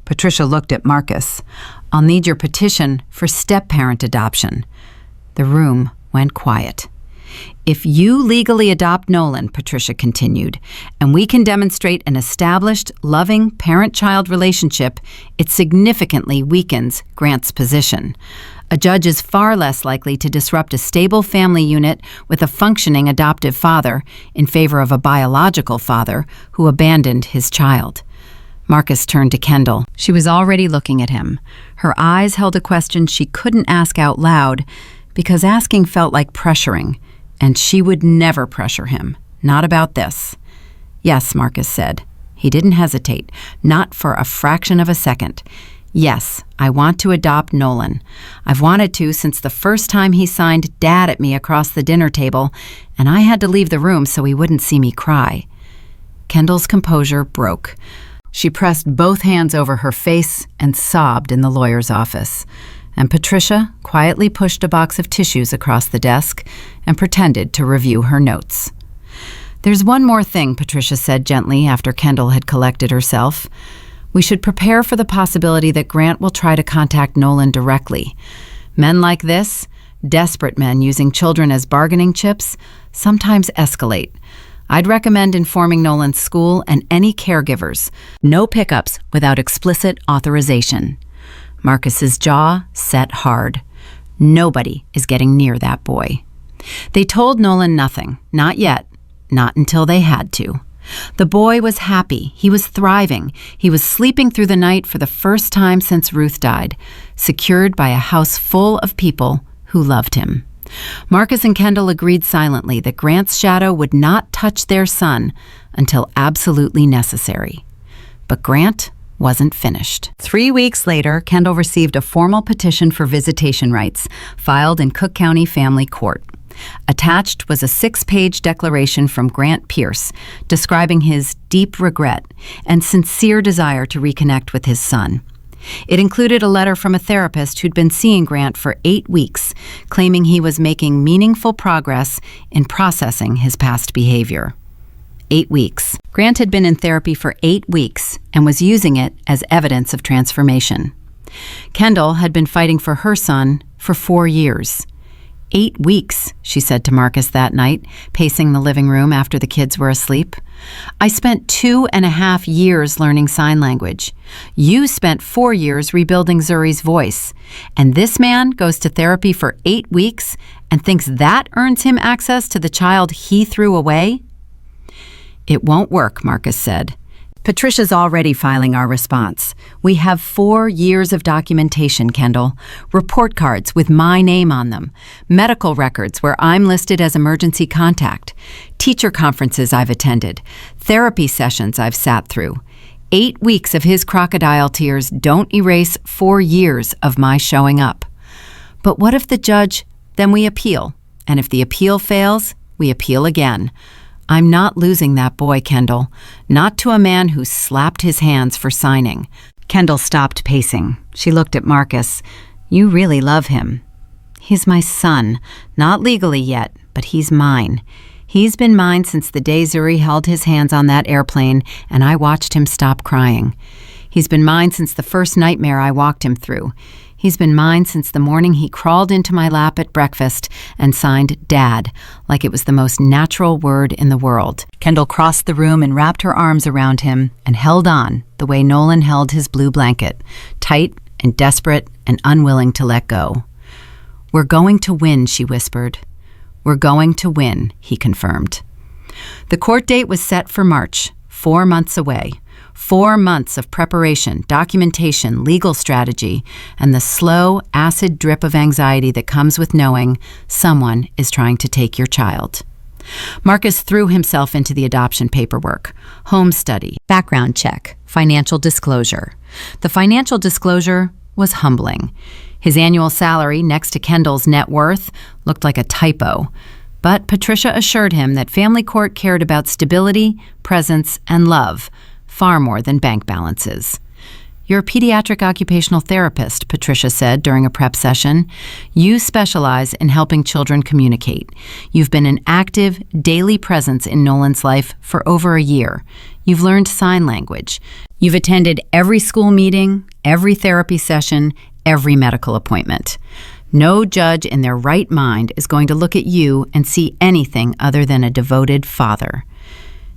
S1: Patricia looked at Marcus. "I'll need your petition for step-parent adoption." The room went quiet. "If you legally adopt Nolan," Patricia continued, "and we can demonstrate an established, loving parent-child relationship, it significantly weakens Grant's position. A judge is far less likely to disrupt a stable family unit with a functioning adoptive father in favor of a biological father who abandoned his child." Marcus turned to Kendall. She was already looking at him. Her eyes held a question she couldn't ask out loud because asking felt like pressuring. And she would never pressure him. Not about this. "Yes," Marcus said. He didn't hesitate, not for a fraction of a second. "Yes, I want to adopt Nolan. I've wanted to since the first time he signed Dad at me across the dinner table, and I had to leave the room so he wouldn't see me cry." Kendall's composure broke. She pressed both hands over her face and sobbed in the lawyer's office. And Patricia quietly pushed a box of tissues across the desk and pretended to review her notes. "There's one more thing," Patricia said gently after Kendall had collected herself. "We should prepare for the possibility that Grant will try to contact Nolan directly. Men like this, desperate men using children as bargaining chips, sometimes escalate. I'd recommend informing Nolan's school and any caregivers. No pickups without explicit authorization." Marcus's jaw set hard. Nobody is getting near that boy. They told Nolan nothing, not yet, not until they had to. The boy was happy, he was thriving, he was sleeping through the night for the first time since Ruth died, secured by a house full of people who loved him. Marcus and Kendall agreed silently that Grant's shadow would not touch their son until absolutely necessary. But Grant wasn't finished. 3 weeks later, Kendall received a formal petition for visitation rights, filed in Cook County Family Court. Attached was a 6-page declaration from Grant Pierce, describing his deep regret and sincere desire to reconnect with his son. It included a letter from a therapist who'd been seeing Grant for 8 weeks, claiming he was making meaningful progress in processing his past behavior. 8 weeks. Grant had been in therapy for 8 weeks and was using it as evidence of transformation. Kendall had been fighting for her son for 4 years. 8 weeks, she said to Marcus that night, pacing the living room after the kids were asleep. "I spent 2.5 years learning sign language. You spent 4 years rebuilding Zuri's voice. And this man goes to therapy for 8 weeks and thinks that earns him access to the child he threw away?" "It won't work," Marcus said. "Patricia's already filing our response. We have 4 years of documentation, Kendall. Report cards with my name on them. Medical records where I'm listed as emergency contact. Teacher conferences I've attended. Therapy sessions I've sat through. 8 weeks of his crocodile tears don't erase 4 years of my showing up." But what if the judge, then we appeal. And if the appeal fails, we appeal again. I'm not losing that boy, Kendall. Not to a man who slapped his hands for signing. Kendall stopped pacing. She looked at Marcus. You really love him. He's my son. Not legally yet, but he's mine. He's been mine since the day Zuri held his hands on that airplane and I watched him stop crying. He's been mine since the first nightmare I walked him through. He's been mine since the morning he crawled into my lap at breakfast and signed Dad, like it was the most natural word in the world. Kendall crossed the room and wrapped her arms around him and held on the way Nolan held his blue blanket, tight and desperate and unwilling to let go. We're going to win, she whispered. We're going to win, he confirmed. The court date was set for March, 4 months away. 4 months of preparation, documentation, legal strategy, and the slow, acid drip of anxiety that comes with knowing someone is trying to take your child. Marcus threw himself into the adoption paperwork, home study, background check, financial disclosure. The financial disclosure was humbling. His annual salary next to Kendall's net worth looked like a typo. But Patricia assured him that family court cared about stability, presence, and love, far more than bank balances. You're a pediatric occupational therapist, Patricia said during a prep session. You specialize in helping children communicate. You've been an active, daily presence in Nolan's life for over a year. You've learned sign language. You've attended every school meeting, every therapy session, every medical appointment. No judge in their right mind is going to look at you and see anything other than a devoted father.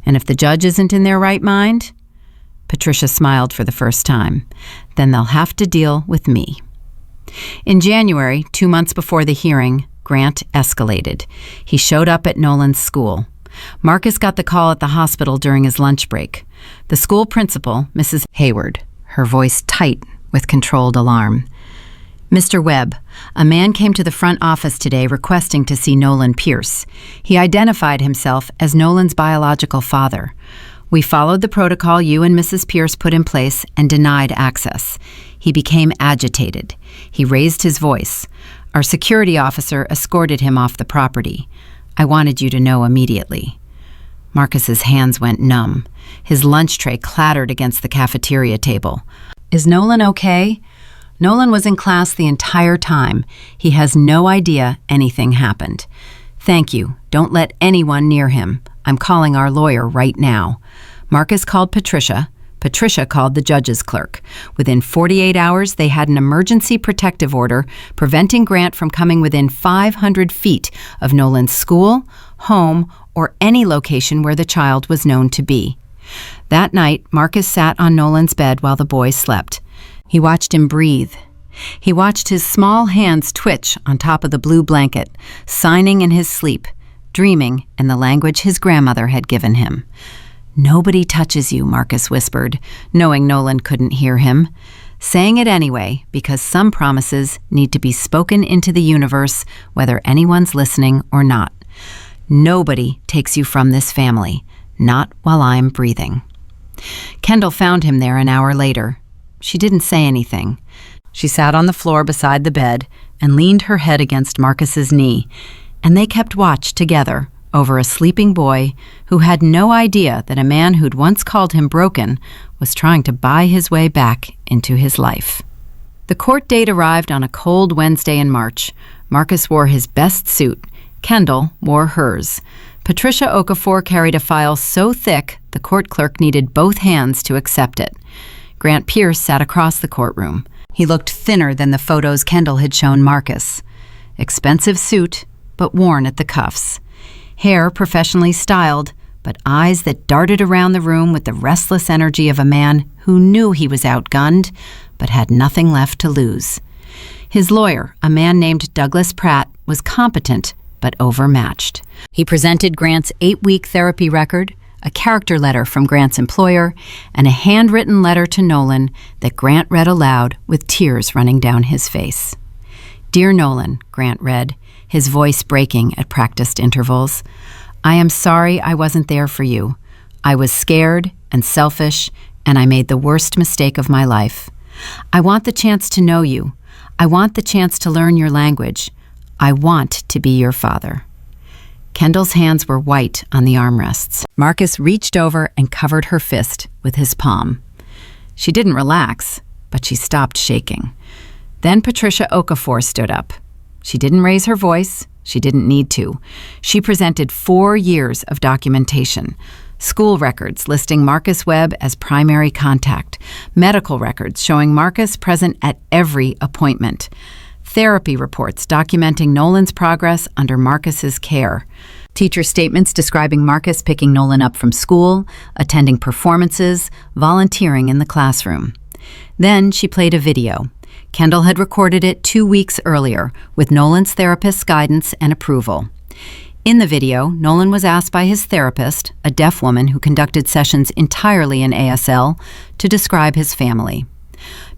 S1: And if the judge isn't in their right mind, Patricia smiled for the first time, then they'll have to deal with me. In January, 2 months before the hearing, Grant escalated. He showed up at Nolan's school. Marcus got the call at the hospital during his lunch break. The school principal, Mrs. Hayward, her voice tight with controlled alarm. Mr. Webb, a man came to the front office today requesting to see Nolan Pierce. He identified himself as Nolan's biological father. We followed the protocol you and Mrs. Pierce put in place and denied access. He became agitated. He raised his voice. Our security officer escorted him off the property. I wanted you to know immediately. Marcus's hands went numb. His lunch tray clattered against the cafeteria table. Is Nolan okay? Nolan was in class the entire time. He has no idea anything happened. Thank you. Don't let anyone near him. I'm calling our lawyer right now. Marcus called Patricia. Patricia called the judge's clerk. Within 48 hours, they had an emergency protective order preventing Grant from coming within 500 feet of Nolan's school, home, or any location where the child was known to be. That night, Marcus sat on Nolan's bed while the boy slept. He watched him breathe. He watched his small hands twitch on top of the blue blanket, signing in his sleep, dreaming in the language his grandmother had given him. Nobody touches you, Marcus whispered, knowing Nolan couldn't hear him. Saying it anyway, because some promises need to be spoken into the universe, whether anyone's listening or not. Nobody takes you from this family, not while I'm breathing. Kendall found him there an hour later. She didn't say anything. She sat on the floor beside the bed and leaned her head against Marcus's knee, and they kept watch together over a sleeping boy who had no idea that a man who'd once called him broken was trying to buy his way back into his life. The court date arrived on a cold Wednesday in March. Marcus wore his best suit. Kendall wore hers. Patricia Okafor carried a file so thick the court clerk needed both hands to accept it. Grant Pierce sat across the courtroom. He looked thinner than the photos Kendall had shown Marcus. Expensive suit, but worn at the cuffs. Hair professionally styled, but eyes that darted around the room with the restless energy of a man who knew he was outgunned, but had nothing left to lose. His lawyer, a man named Douglas Pratt, was competent, but overmatched. He presented Grant's 8-week therapy record, a character letter from Grant's employer, and a handwritten letter to Nolan that Grant read aloud with tears running down his face. Dear Nolan, Grant read, his voice breaking at practiced intervals. I am sorry I wasn't there for you. I was scared and selfish, and I made the worst mistake of my life. I want the chance to know you. I want the chance to learn your language. I want to be your father." Kendall's hands were white on the armrests. Marcus reached over and covered her fist with his palm. She didn't relax, but she stopped shaking. Then Patricia Okafor stood up. She didn't raise her voice. She didn't need to. She presented 4 years of documentation. School records listing Marcus Webb as primary contact. Medical records showing Marcus present at every appointment. Therapy reports documenting Nolan's progress under Marcus's care. Teacher statements describing Marcus picking Nolan up from school, attending performances, volunteering in the classroom. Then she played a video. Kendall had recorded it 2 weeks earlier with Nolan's therapist's guidance and approval. In the video, Nolan was asked by his therapist, a deaf woman who conducted sessions entirely in ASL, to describe his family.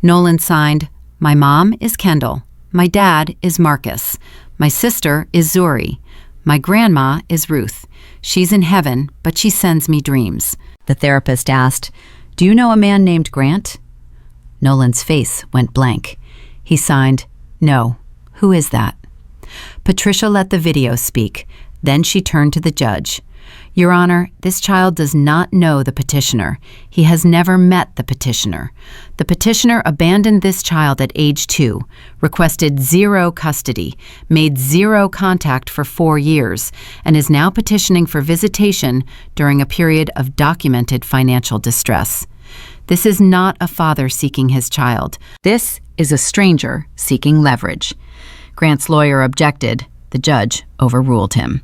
S1: Nolan signed, "My mom is Kendall. My dad is Marcus. My sister is Zuri. My grandma is Ruth. She's in heaven, but she sends me dreams." The therapist asked, "Do you know a man named Grant?" Nolan's face went blank. He signed, "No. Who is that?" Patricia let the video speak. Then she turned to the judge. "Your Honor, this child does not know the petitioner. He has never met the petitioner. The petitioner abandoned this child at age 2, requested 0 custody, made 0 contact for 4 years, and is now petitioning for visitation during a period of documented financial distress. This is not a father seeking his child. This is a stranger seeking leverage." Grant's lawyer objected. The judge overruled him.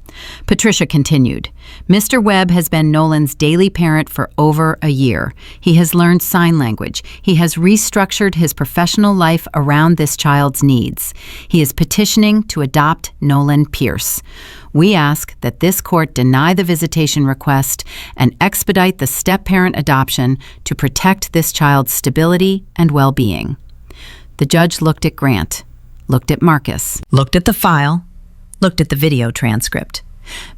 S1: Patricia continued, "Mr. Webb has been Nolan's daily parent for over a year. He has learned sign language. He has restructured his professional life around this child's needs. He is petitioning to adopt Nolan Pierce. We ask that this court deny the visitation request and expedite the step-parent adoption to protect this child's stability and well-being." The judge looked at Grant, looked at Marcus, looked at the file, looked at the video transcript.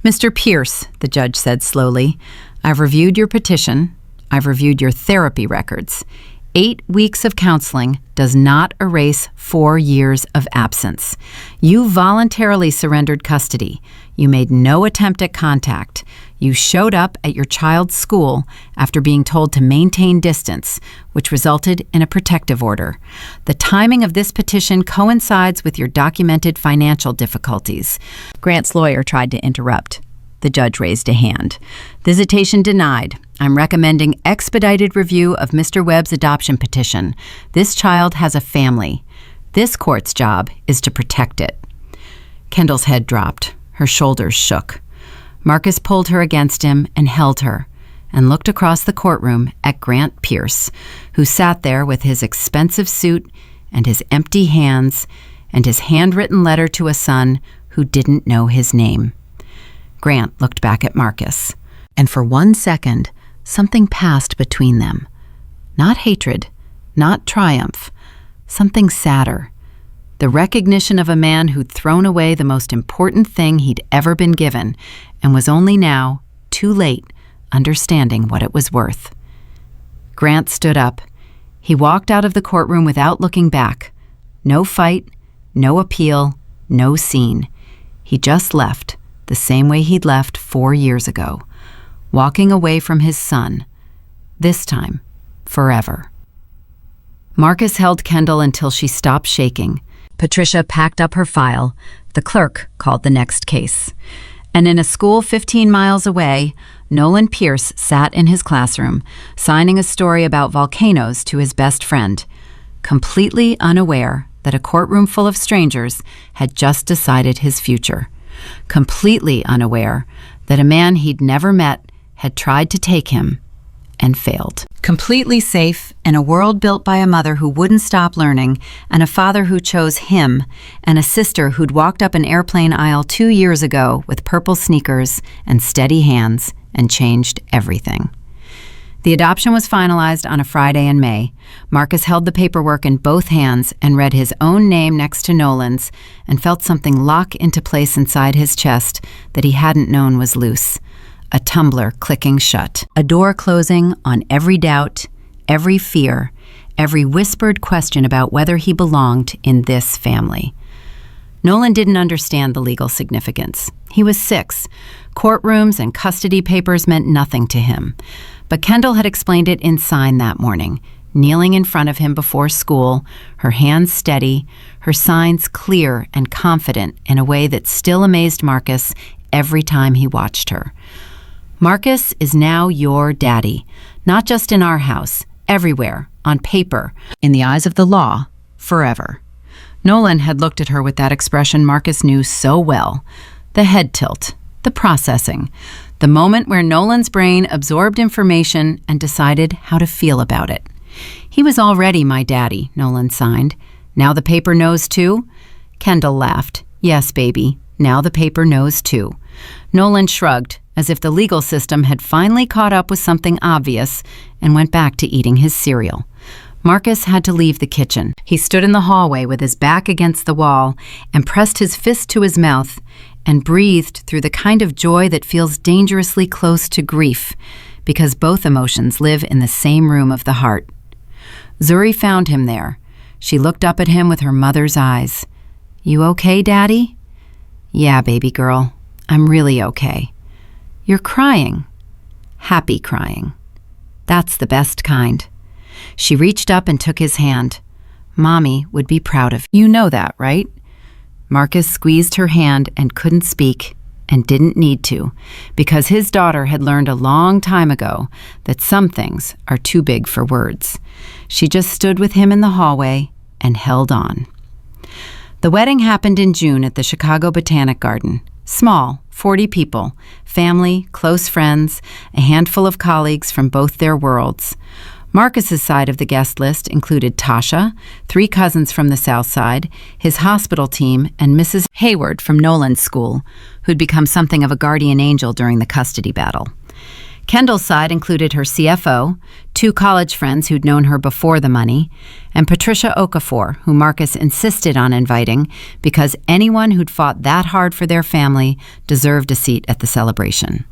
S1: "Mr. Pierce," the judge said slowly, "I've reviewed your petition. I've reviewed your therapy records. 8 weeks of counseling does not erase 4 years of absence. You voluntarily surrendered custody. You made no attempt at contact. You showed up at your child's school after being told to maintain distance, which resulted in a protective order. The timing of this petition coincides with your documented financial difficulties." Grant's lawyer tried to interrupt. The judge raised a hand. "Visitation denied. I'm recommending expedited review of Mr. Webb's adoption petition. This child has a family. This court's job is to protect it." Kendall's head dropped. Her shoulders shook. Marcus pulled her against him and held her, and looked across the courtroom at Grant Pierce, who sat there with his expensive suit and his empty hands and his handwritten letter to a son who didn't know his name. Grant looked back at Marcus, and for 1 second, something passed between them. Not hatred, not triumph, something sadder. The recognition of a man who'd thrown away the most important thing he'd ever been given and was only now, too late, understanding what it was worth. Grant stood up. He walked out of the courtroom without looking back. No fight, no appeal, no scene. He just left, the same way he'd left 4 years ago, walking away from his son, this time, forever. Marcus held Kendall until she stopped shaking. Patricia packed up her file. The clerk called the next case. And in a school 15 miles away, Nolan Pierce sat in his classroom, signing a story about volcanoes to his best friend, completely unaware that a courtroom full of strangers had just decided his future, completely unaware that a man he'd never met had tried to take him and failed. Completely safe in a world built by a mother who wouldn't stop learning, and a father who chose him, and a sister who'd walked up an airplane aisle 2 years ago with purple sneakers and steady hands and changed everything. The adoption was finalized on a Friday in May. Marcus held the paperwork in both hands and read his own name next to Nolan's and felt something lock into place inside his chest that he hadn't known was loose. A tumbler clicking shut. A door closing on every doubt, every fear, every whispered question about whether he belonged in this family. Nolan didn't understand the legal significance. He was 6. Courtrooms and custody papers meant nothing to him. But Kendall had explained it in sign that morning, kneeling in front of him before school, her hands steady, her signs clear and confident in a way that still amazed Marcus every time he watched her. Marcus is now your daddy, not just in our house, everywhere, on paper, in the eyes of the law, forever. Nolan had looked at her with that expression Marcus knew so well, the head tilt, the processing, the moment where Nolan's brain absorbed information and decided how to feel about it. He was already my daddy, Nolan signed. Now the paper knows too? Kendall laughed. Yes, baby, now the paper knows too. Nolan shrugged, as if the legal system had finally caught up with something obvious, and went back to eating his cereal. Marcus had to leave the kitchen. He stood in the hallway with his back against the wall and pressed his fist to his mouth and breathed through the kind of joy that feels dangerously close to grief, because both emotions live in the same room of the heart. Zuri found him there. She looked up at him with her mother's eyes. "You okay, Daddy?" "Yeah, baby girl. I'm really okay." "You're crying." "Happy crying. That's the best kind." She reached up and took his hand. "Mommy would be proud of you. You know that, right?" Marcus squeezed her hand and couldn't speak, and didn't need to, because his daughter had learned a long time ago that some things are too big for words. She just stood with him in the hallway and held on. The wedding happened in June at the Chicago Botanic Garden. Small, 40 people, family, close friends, a handful of colleagues from both their worlds. Marcus's side of the guest list included Tasha, 3 cousins from the South Side, his hospital team, and Mrs. Hayward from Nolan's school, who'd become something of a guardian angel during the custody battle. Kendall's side included her CFO, 2 college friends who'd known her before the money, and Patricia Okafor, who Marcus insisted on inviting because anyone who'd fought that hard for their family deserved a seat at the celebration.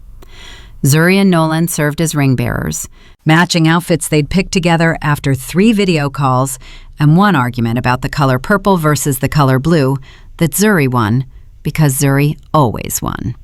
S1: Zuri and Nolan served as ring bearers, matching outfits they'd picked together after 3 video calls and 1 argument about the color purple versus the color blue that Zuri won, because Zuri always won.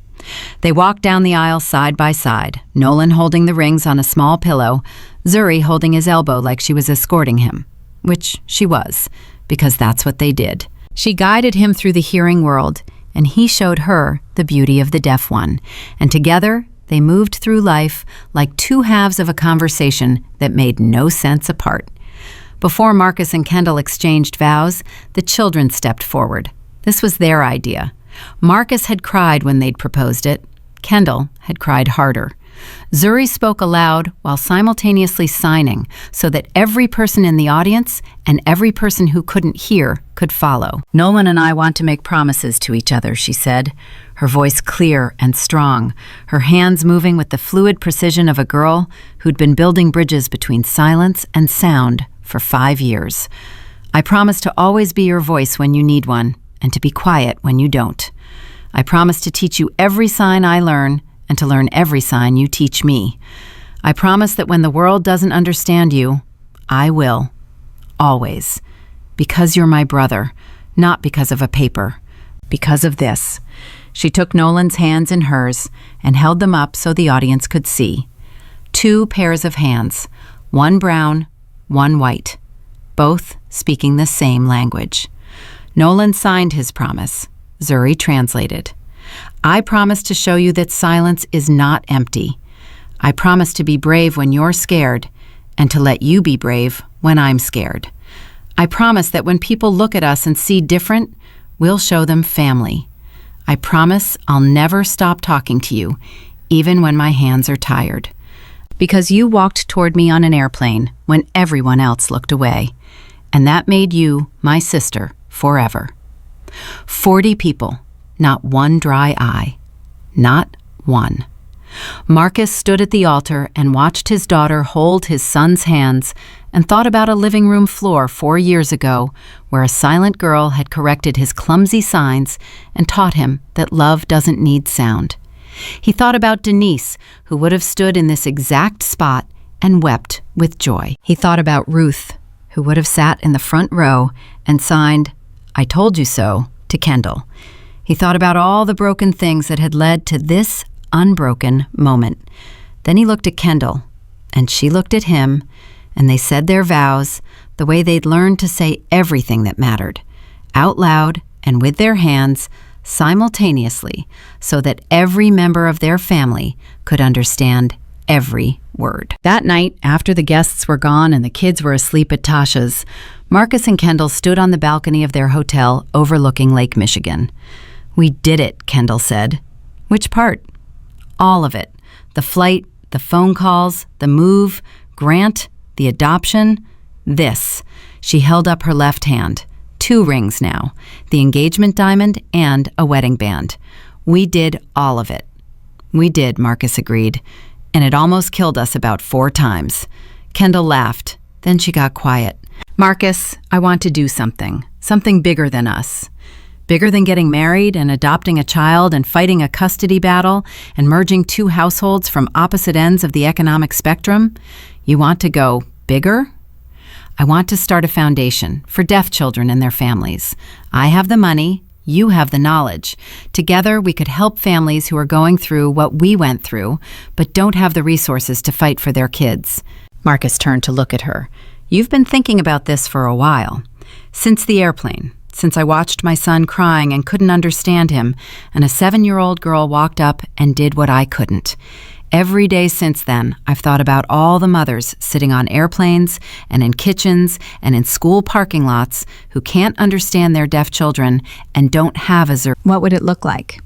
S1: They walked down the aisle side by side, Nolan holding the rings on a small pillow, Zuri holding his elbow like she was escorting him, which she was, because that's what they did. She guided him through the hearing world, and he showed her the beauty of the deaf one, and together they moved through life like 2 halves of a conversation that made no sense apart. Before Marcus and Kendall exchanged vows, the children stepped forward. This was their idea. Marcus had cried when they'd proposed it. Kendall had cried harder. Zuri spoke aloud while simultaneously signing so that every person in the audience and every person who couldn't hear could follow. "Nolan and I want to make promises to each other," she said, her voice clear and strong, her hands moving with the fluid precision of a girl who'd been building bridges between silence and sound for 5 years. "I promise to always be your voice when you need one, and to be quiet when you don't. I promise to teach you every sign I learn, and to learn every sign you teach me. I promise that when the world doesn't understand you, I will. Always. Because you're my brother, not because of a paper. Because of this." She took Nolan's hands in hers and held them up so the audience could see. 2 pairs of hands, 1 brown, 1 white, both speaking the same language. Nolan signed his promise. Zuri translated. "I promise to show you that silence is not empty. I promise to be brave when you're scared, and to let you be brave when I'm scared. I promise that when people look at us and see different, we'll show them family. I promise I'll never stop talking to you, even when my hands are tired. Because you walked toward me on an airplane when everyone else looked away, and that made you my sister forever." 40 people, not 1 dry eye. Not 1. Marcus stood at the altar and watched his daughter hold his son's hands and thought about a living room floor 4 years ago where a silent girl had corrected his clumsy signs and taught him that love doesn't need sound. He thought about Denise, who would have stood in this exact spot and wept with joy. He thought about Ruth, who would have sat in the front row and signed, "I told you so," to Kendall. He thought about all the broken things that had led to this unbroken moment. Then he looked at Kendall, and she looked at him, and they said their vows the way they'd learned to say everything that mattered, out loud and with their hands simultaneously, so that every member of their family could understand every word. That night, after the guests were gone and the kids were asleep at Tasha's, Marcus and Kendall stood on the balcony of their hotel overlooking Lake Michigan. "We did it," Kendall said. "Which part?" "All of it. The flight, the phone calls, the move, Grant, the adoption, this." She held up her left hand. 2 rings now, the engagement diamond and a wedding band. "We did all of it." "We did," Marcus agreed, "and it almost killed us about 4 times. Kendall laughed. Then she got quiet. "Marcus, I want to do something bigger than us. Bigger than getting married and adopting a child and fighting a custody battle and merging 2 households from opposite ends of the economic spectrum. You want to go bigger? I want to start a foundation for deaf children and their families. I have the money, you have the knowledge. Together we could help families who are going through what we went through, but don't have the resources to fight for their kids." Marcus turned to look at her. "You've been thinking about this for a while. Since the airplane. Since I watched my son crying and couldn't understand him, and a 7-year-old girl walked up and did what I couldn't. Every day since then, I've thought about all the mothers sitting on airplanes and in kitchens and in school parking lots who can't understand their deaf children and don't have a What would it look like?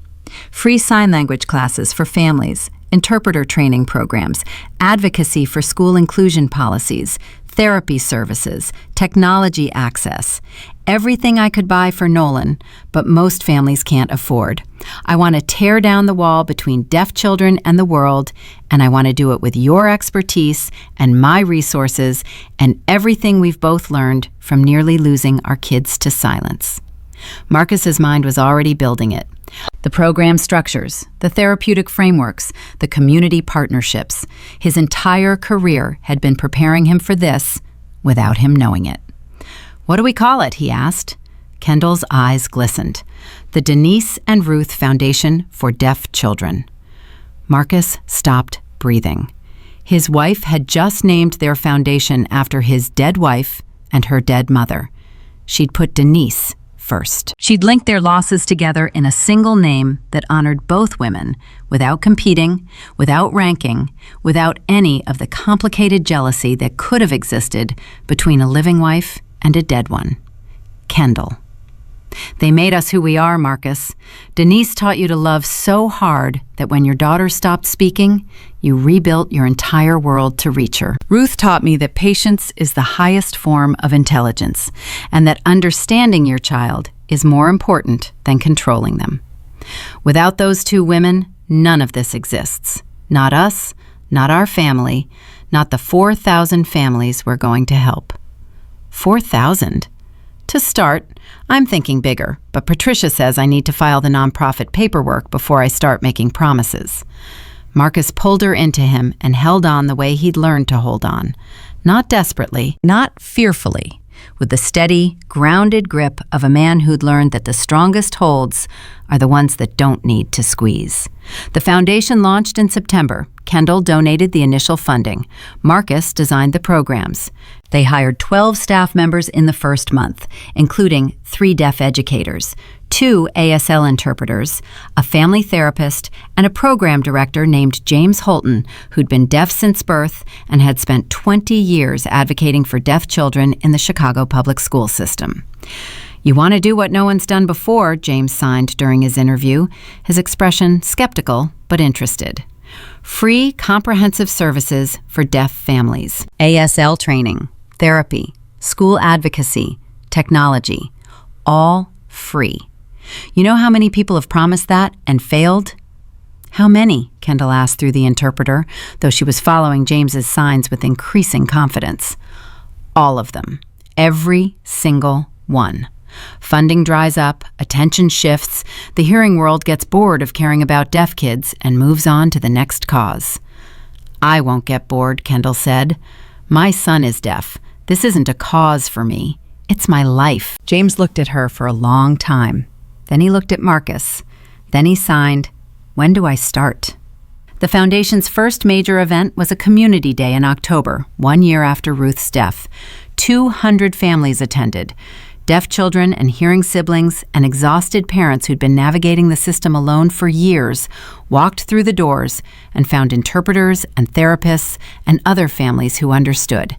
S1: Free sign language classes for families, interpreter training programs, advocacy for school inclusion policies, therapy services, technology access. Everything I could buy for Nolan, but most families can't afford. I want to tear down the wall between deaf children and the world, and I want to do it with your expertise and my resources and everything we've both learned from nearly losing our kids to silence." Marcus's mind was already building it. The program structures, the therapeutic frameworks, the community partnerships. His entire career had been preparing him for this without him knowing it. "What do we call it?" he asked. Kendall's eyes glistened. "The Denise and Ruth Foundation for Deaf Children." Marcus stopped breathing. His wife had just named their foundation after his dead wife and her dead mother. She'd put Denise first. She'd linked their losses together in a single name that honored both women, without competing, without ranking, without any of the complicated jealousy that could have existed between a living wife and a dead one. Kendall. "They made us who we are, Marcus. Denise taught you to love so hard that when your daughter stopped speaking, you rebuilt your entire world to reach her. Ruth taught me that patience is the highest form of intelligence, and that understanding your child is more important than controlling them. Without those 2 women, none of this exists. Not us, not our family, not the 4,000 families we're going to help." 4,000? To start, I'm thinking bigger, but Patricia says I need to file the nonprofit paperwork before I start making promises. Marcus pulled her into him and held on the way he'd learned to hold on. Not desperately, not fearfully, with the steady, grounded grip of a man who'd learned that the strongest holds are the ones that don't need to squeeze. The foundation launched in September. Kendall donated the initial funding. Marcus designed the programs. They hired 12 staff members in the first month, including 3 deaf educators, 2 ASL interpreters, a family therapist, and a program director named James Holton, who'd been deaf since birth and had spent 20 years advocating for deaf children in the Chicago public school system. "You want to do what no one's done before," James signed during his interview, his expression skeptical but interested. "Free comprehensive services for deaf families, ASL training, therapy, school advocacy, technology, all free. You know how many people have promised that and failed?" "How many?" Kendall asked through the interpreter, though she was following James's signs with increasing confidence. "All of them. Every single one. Funding dries up, attention shifts, the hearing world gets bored of caring about deaf kids and moves on to the next cause." "I won't get bored," Kendall said. "My son is deaf. This isn't a cause for me. It's my life." James looked at her for a long time. Then he looked at Marcus. Then he signed, "When do I start?" The foundation's first major event was a community day in October, 1 year after Ruth's death. 200 families attended. Deaf children and hearing siblings and exhausted parents who'd been navigating the system alone for years walked through the doors and found interpreters and therapists and other families who understood.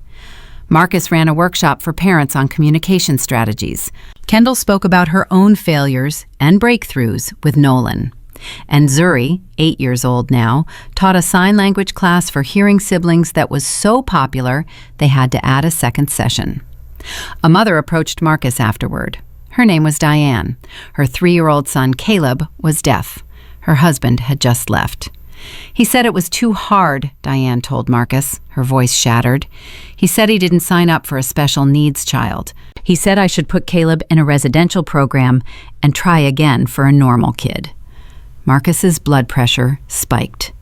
S1: Marcus ran a workshop for parents on communication strategies. Kendall spoke about her own failures and breakthroughs with Nolan. And Zuri, 8 years old now, taught a sign language class for hearing siblings that was so popular they had to add a second session. A mother approached Marcus afterward. Her name was Diane. Her 3-year-old son, Caleb, was deaf. Her husband had just left. "He said it was too hard," Diane told Marcus, her voice shattered. "He said he didn't sign up for a special needs child. He said I should put Caleb in a residential program and try again for a normal kid." Marcus's blood pressure spiked.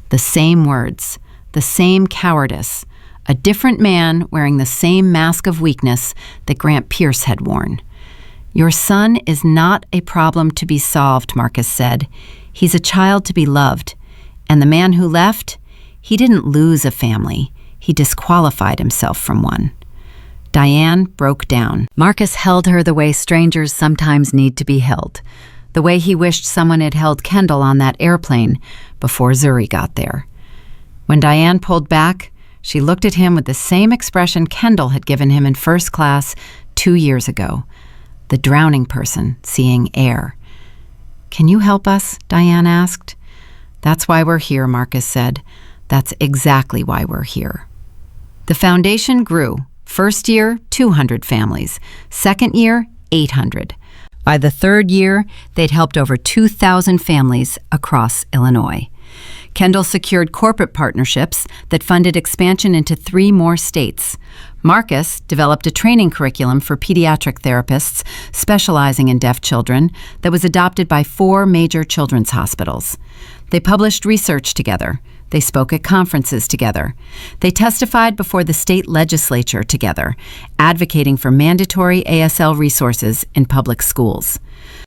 S1: The same words, the same cowardice, a different man wearing the same mask of weakness that Grant Pierce had worn. "Your son is not a problem to be solved," Marcus said. "He's a child to be loved. And the man who left, he didn't lose a family. He disqualified himself from one." Diane broke down. Marcus held her the way strangers sometimes need to be held, the way he wished someone had held Kendall on that airplane before Zuri got there. When Diane pulled back, she looked at him with the same expression Kendall had given him in first class 2 years ago, the drowning person seeing air. "Can you help us?" Diane asked. "That's why we're here," Marcus said. "That's exactly why we're here." The foundation grew. First year, 200 families. Second year, 800. By the third year, they'd helped over 2,000 families across Illinois. Kendall secured corporate partnerships that funded expansion into 3 more states. Marcus developed a training curriculum for pediatric therapists specializing in deaf children that was adopted by 4 major children's hospitals. They published research together. They spoke at conferences together. They testified before the state legislature together, advocating for mandatory ASL resources in public schools.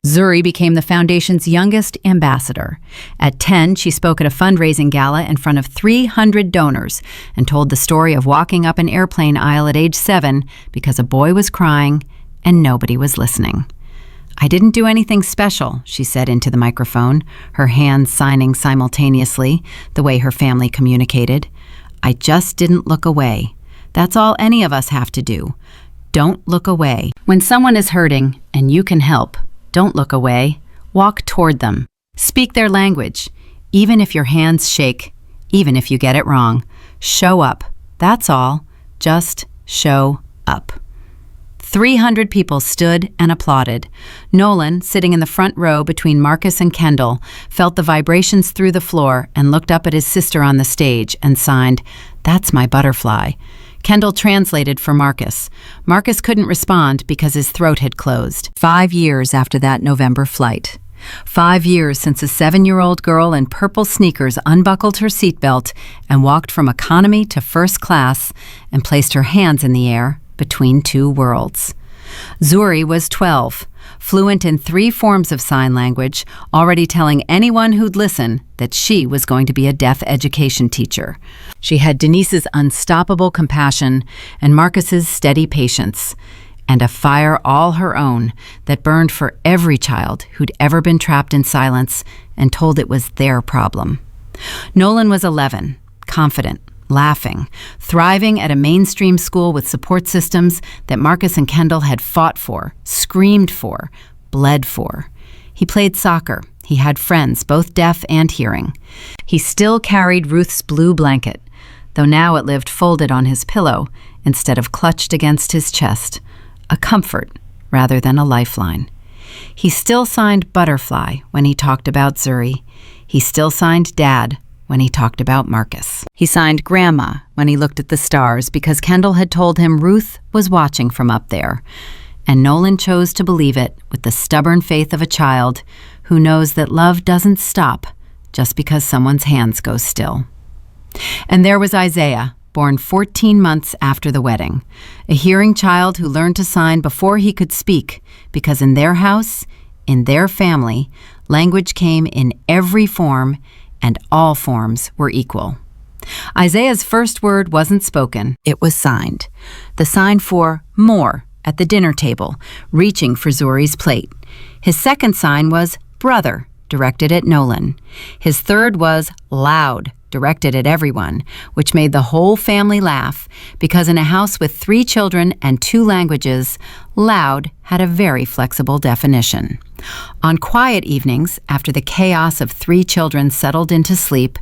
S1: Zuri became the foundation's youngest ambassador. At 10, she spoke at a fundraising gala in front of 300 donors and told the story of walking up an airplane aisle at age 7 because a boy was crying and nobody was listening. "I didn't do anything special," she said into the microphone, her hands signing simultaneously, the way her family communicated. "I just didn't look away. That's all any of us have to do. Don't look away. When someone is hurting and you can help, don't look away. Walk toward them. Speak their language, even if your hands shake, even if you get it wrong. Show up. That's all. Just show up." 300 people stood and applauded. Nolan, sitting in the front row between Marcus and Kendall, felt the vibrations through the floor and looked up at his sister on the stage and signed, "That's my butterfly." Kendall translated for Marcus. Marcus couldn't respond because his throat had closed. 5 years after that November flight. 5 years since a 7-year-old girl in purple sneakers unbuckled her seatbelt and walked from economy to first class and placed her hands in the air between 2 worlds. Zuri was 12, fluent in 3 forms of sign language, already telling anyone who'd listen that she was going to be a deaf education teacher. She had Denise's unstoppable compassion and Marcus's steady patience, and a fire all her own that burned for every child who'd ever been trapped in silence and told it was their problem. Nolan was 11, confident, laughing, thriving at a mainstream school with support systems that Marcus and Kendall had fought for, screamed for, bled for. He played soccer. He had friends, both deaf and hearing. He still carried Ruth's blue blanket, though now it lived folded on his pillow instead of clutched against his chest, a comfort rather than a lifeline. He still signed Butterfly when he talked about Zuri. He still signed Dad when he talked about Marcus. He signed Grandma when he looked at the stars because Kendall had told him Ruth was watching from up there. And Nolan chose to believe it with the stubborn faith of a child who knows that love doesn't stop just because someone's hands go still. And there was Isaiah, born 14 months after the wedding, a hearing child who learned to sign before he could speak, because in their house, in their family, language came in every form, and all forms were equal. Isaiah's first word wasn't spoken, it was signed. The sign for more at the dinner table, reaching for Zuri's plate. His second sign was brother, directed at Nolan. His third was loud, directed at everyone, which made the whole family laugh, because in a house with 3 children and 2 languages, loud had a very flexible definition. On quiet evenings, after the chaos of 3 children settled into sleep,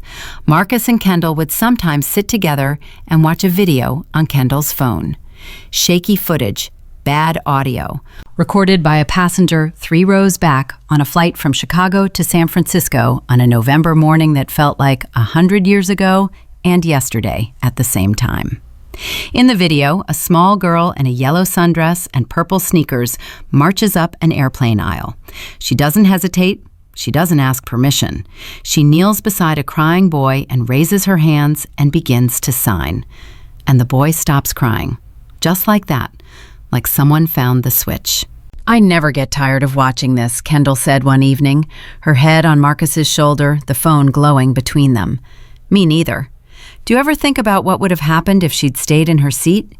S1: Marcus and Kendall would sometimes sit together and watch a video on Kendall's phone. Shaky footage, bad audio, recorded by a passenger 3 rows back on a flight from Chicago to San Francisco on a November morning that felt like 100 years ago and yesterday at the same time. In the video, a small girl in a yellow sundress and purple sneakers marches up an airplane aisle. She doesn't hesitate. She doesn't ask permission. She kneels beside a crying boy and raises her hands and begins to sign. And the boy stops crying, just like that. Like someone found the switch. "I never get tired of watching this," Kendall said one evening, her head on Marcus's shoulder, the phone glowing between them. "Me neither. Do you ever think about what would have happened if she'd stayed in her seat?"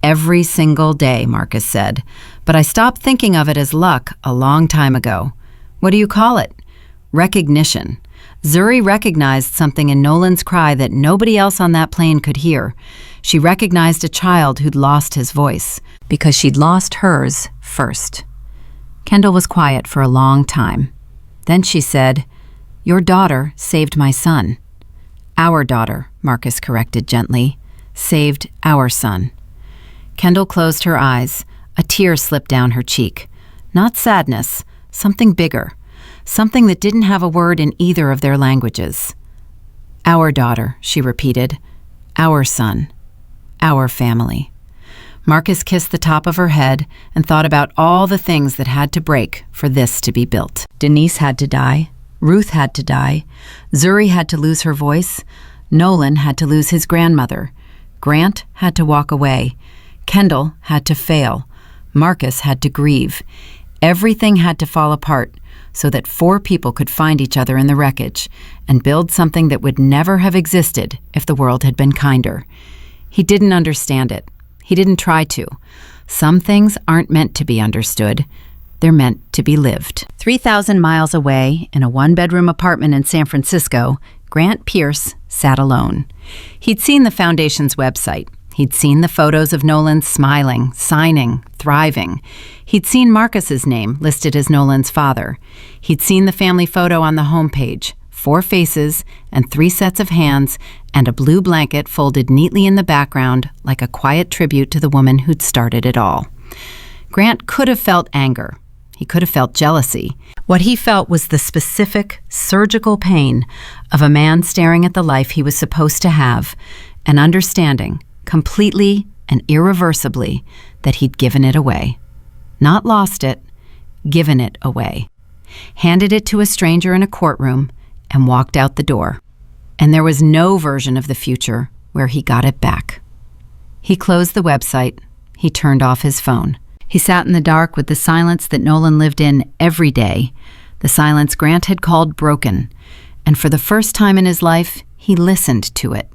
S1: "Every single day," Marcus said. "But I stopped thinking of it as luck a long time ago. What do you call it? Recognition. Zuri recognized something in Nolan's cry that nobody else on that plane could hear. She recognized a child who'd lost his voice, because she'd lost hers first." Kendall was quiet for a long time. Then she said, "Your daughter saved my son." "Our daughter," Marcus corrected gently, "saved our son." Kendall closed her eyes. A tear slipped down her cheek. Not sadness, something bigger. Something that didn't have a word in either of their languages. "Our daughter," she repeated. "Our son. Our family." Marcus kissed the top of her head and thought about all the things that had to break for this to be built. Denise had to die. Ruth had to die. Zuri had to lose her voice. Nolan had to lose his grandmother. Grant had to walk away. Kendall had to fail. Marcus had to grieve. Everything had to fall apart so that 4 people could find each other in the wreckage and build something that would never have existed if the world had been kinder. He didn't understand it. He didn't try to. Some things aren't meant to be understood. They're meant to be lived. 3,000 miles away, in a 1-bedroom apartment in San Francisco, Grant Pierce sat alone. He'd seen the Foundation's website. He'd seen the photos of Nolan smiling, signing, thriving. He'd seen Marcus's name listed as Nolan's father. He'd seen the family photo on the homepage, 4 faces and 3 sets of hands, and a blue blanket folded neatly in the background like a quiet tribute to the woman who'd started it all. Grant could have felt anger. He could have felt jealousy. What he felt was the specific, surgical pain of a man staring at the life he was supposed to have and understanding, completely and irreversibly, that he'd given it away. Not lost it, given it away. Handed it to a stranger in a courtroom and walked out the door. And there was no version of the future where he got it back. He closed the website. He turned off his phone. He sat in the dark with the silence that Nolan lived in every day, the silence Grant had called broken. And for the first time in his life, he listened to it.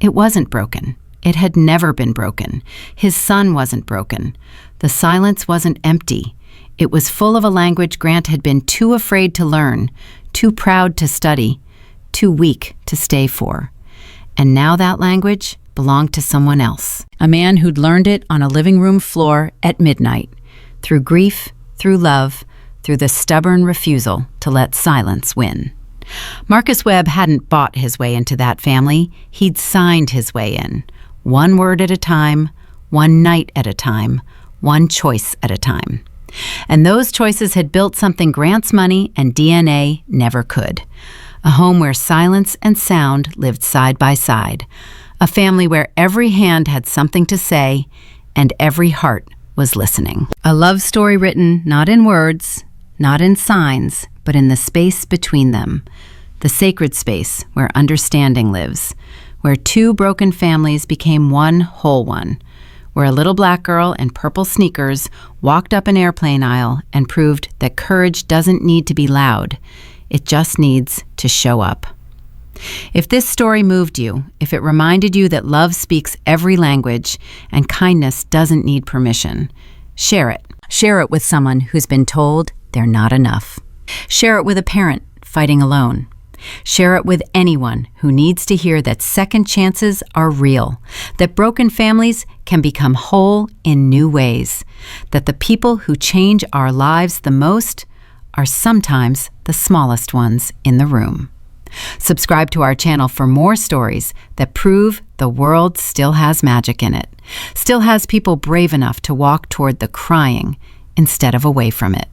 S1: It wasn't broken. It had never been broken. His son wasn't broken. The silence wasn't empty. It was full of a language Grant had been too afraid to learn, too proud to study, too weak to stay for. And now that language belonged to someone else, a man who'd learned it on a living room floor at midnight, through grief, through love, through the stubborn refusal to let silence win. Marcus Webb hadn't bought his way into that family. He'd signed his way in, 1 word at a time, 1 night at a time, 1 choice at a time. And those choices had built something Grant's money and DNA never could. A home where silence and sound lived side by side. A family where every hand had something to say and every heart was listening. A love story written not in words, not in signs, but in the space between them. The sacred space where understanding lives, where two broken families became one whole one, where a little black girl in purple sneakers walked up an airplane aisle and proved that courage doesn't need to be loud, it just needs to show up. If this story moved you, if it reminded you that love speaks every language and kindness doesn't need permission, share it. Share it with someone who's been told they're not enough. Share it with a parent fighting alone. Share it with anyone who needs to hear that second chances are real, that broken families can become whole in new ways, that the people who change our lives the most are sometimes the smallest ones in the room. Subscribe to our channel for more stories that prove the world still has magic in it, still has people brave enough to walk toward the crying instead of away from it,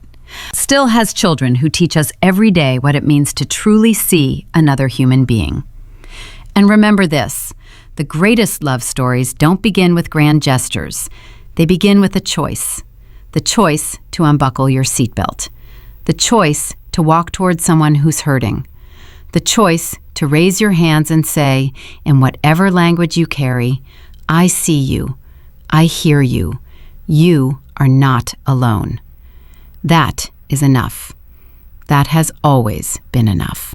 S1: still has children who teach us every day what it means to truly see another human being. And remember this, the greatest love stories don't begin with grand gestures. They begin with a choice. The choice to unbuckle your seatbelt. The choice to walk toward someone who's hurting. The choice to raise your hands and say, in whatever language you carry, I see you, I hear you, you are not alone. That is enough. That has always been enough.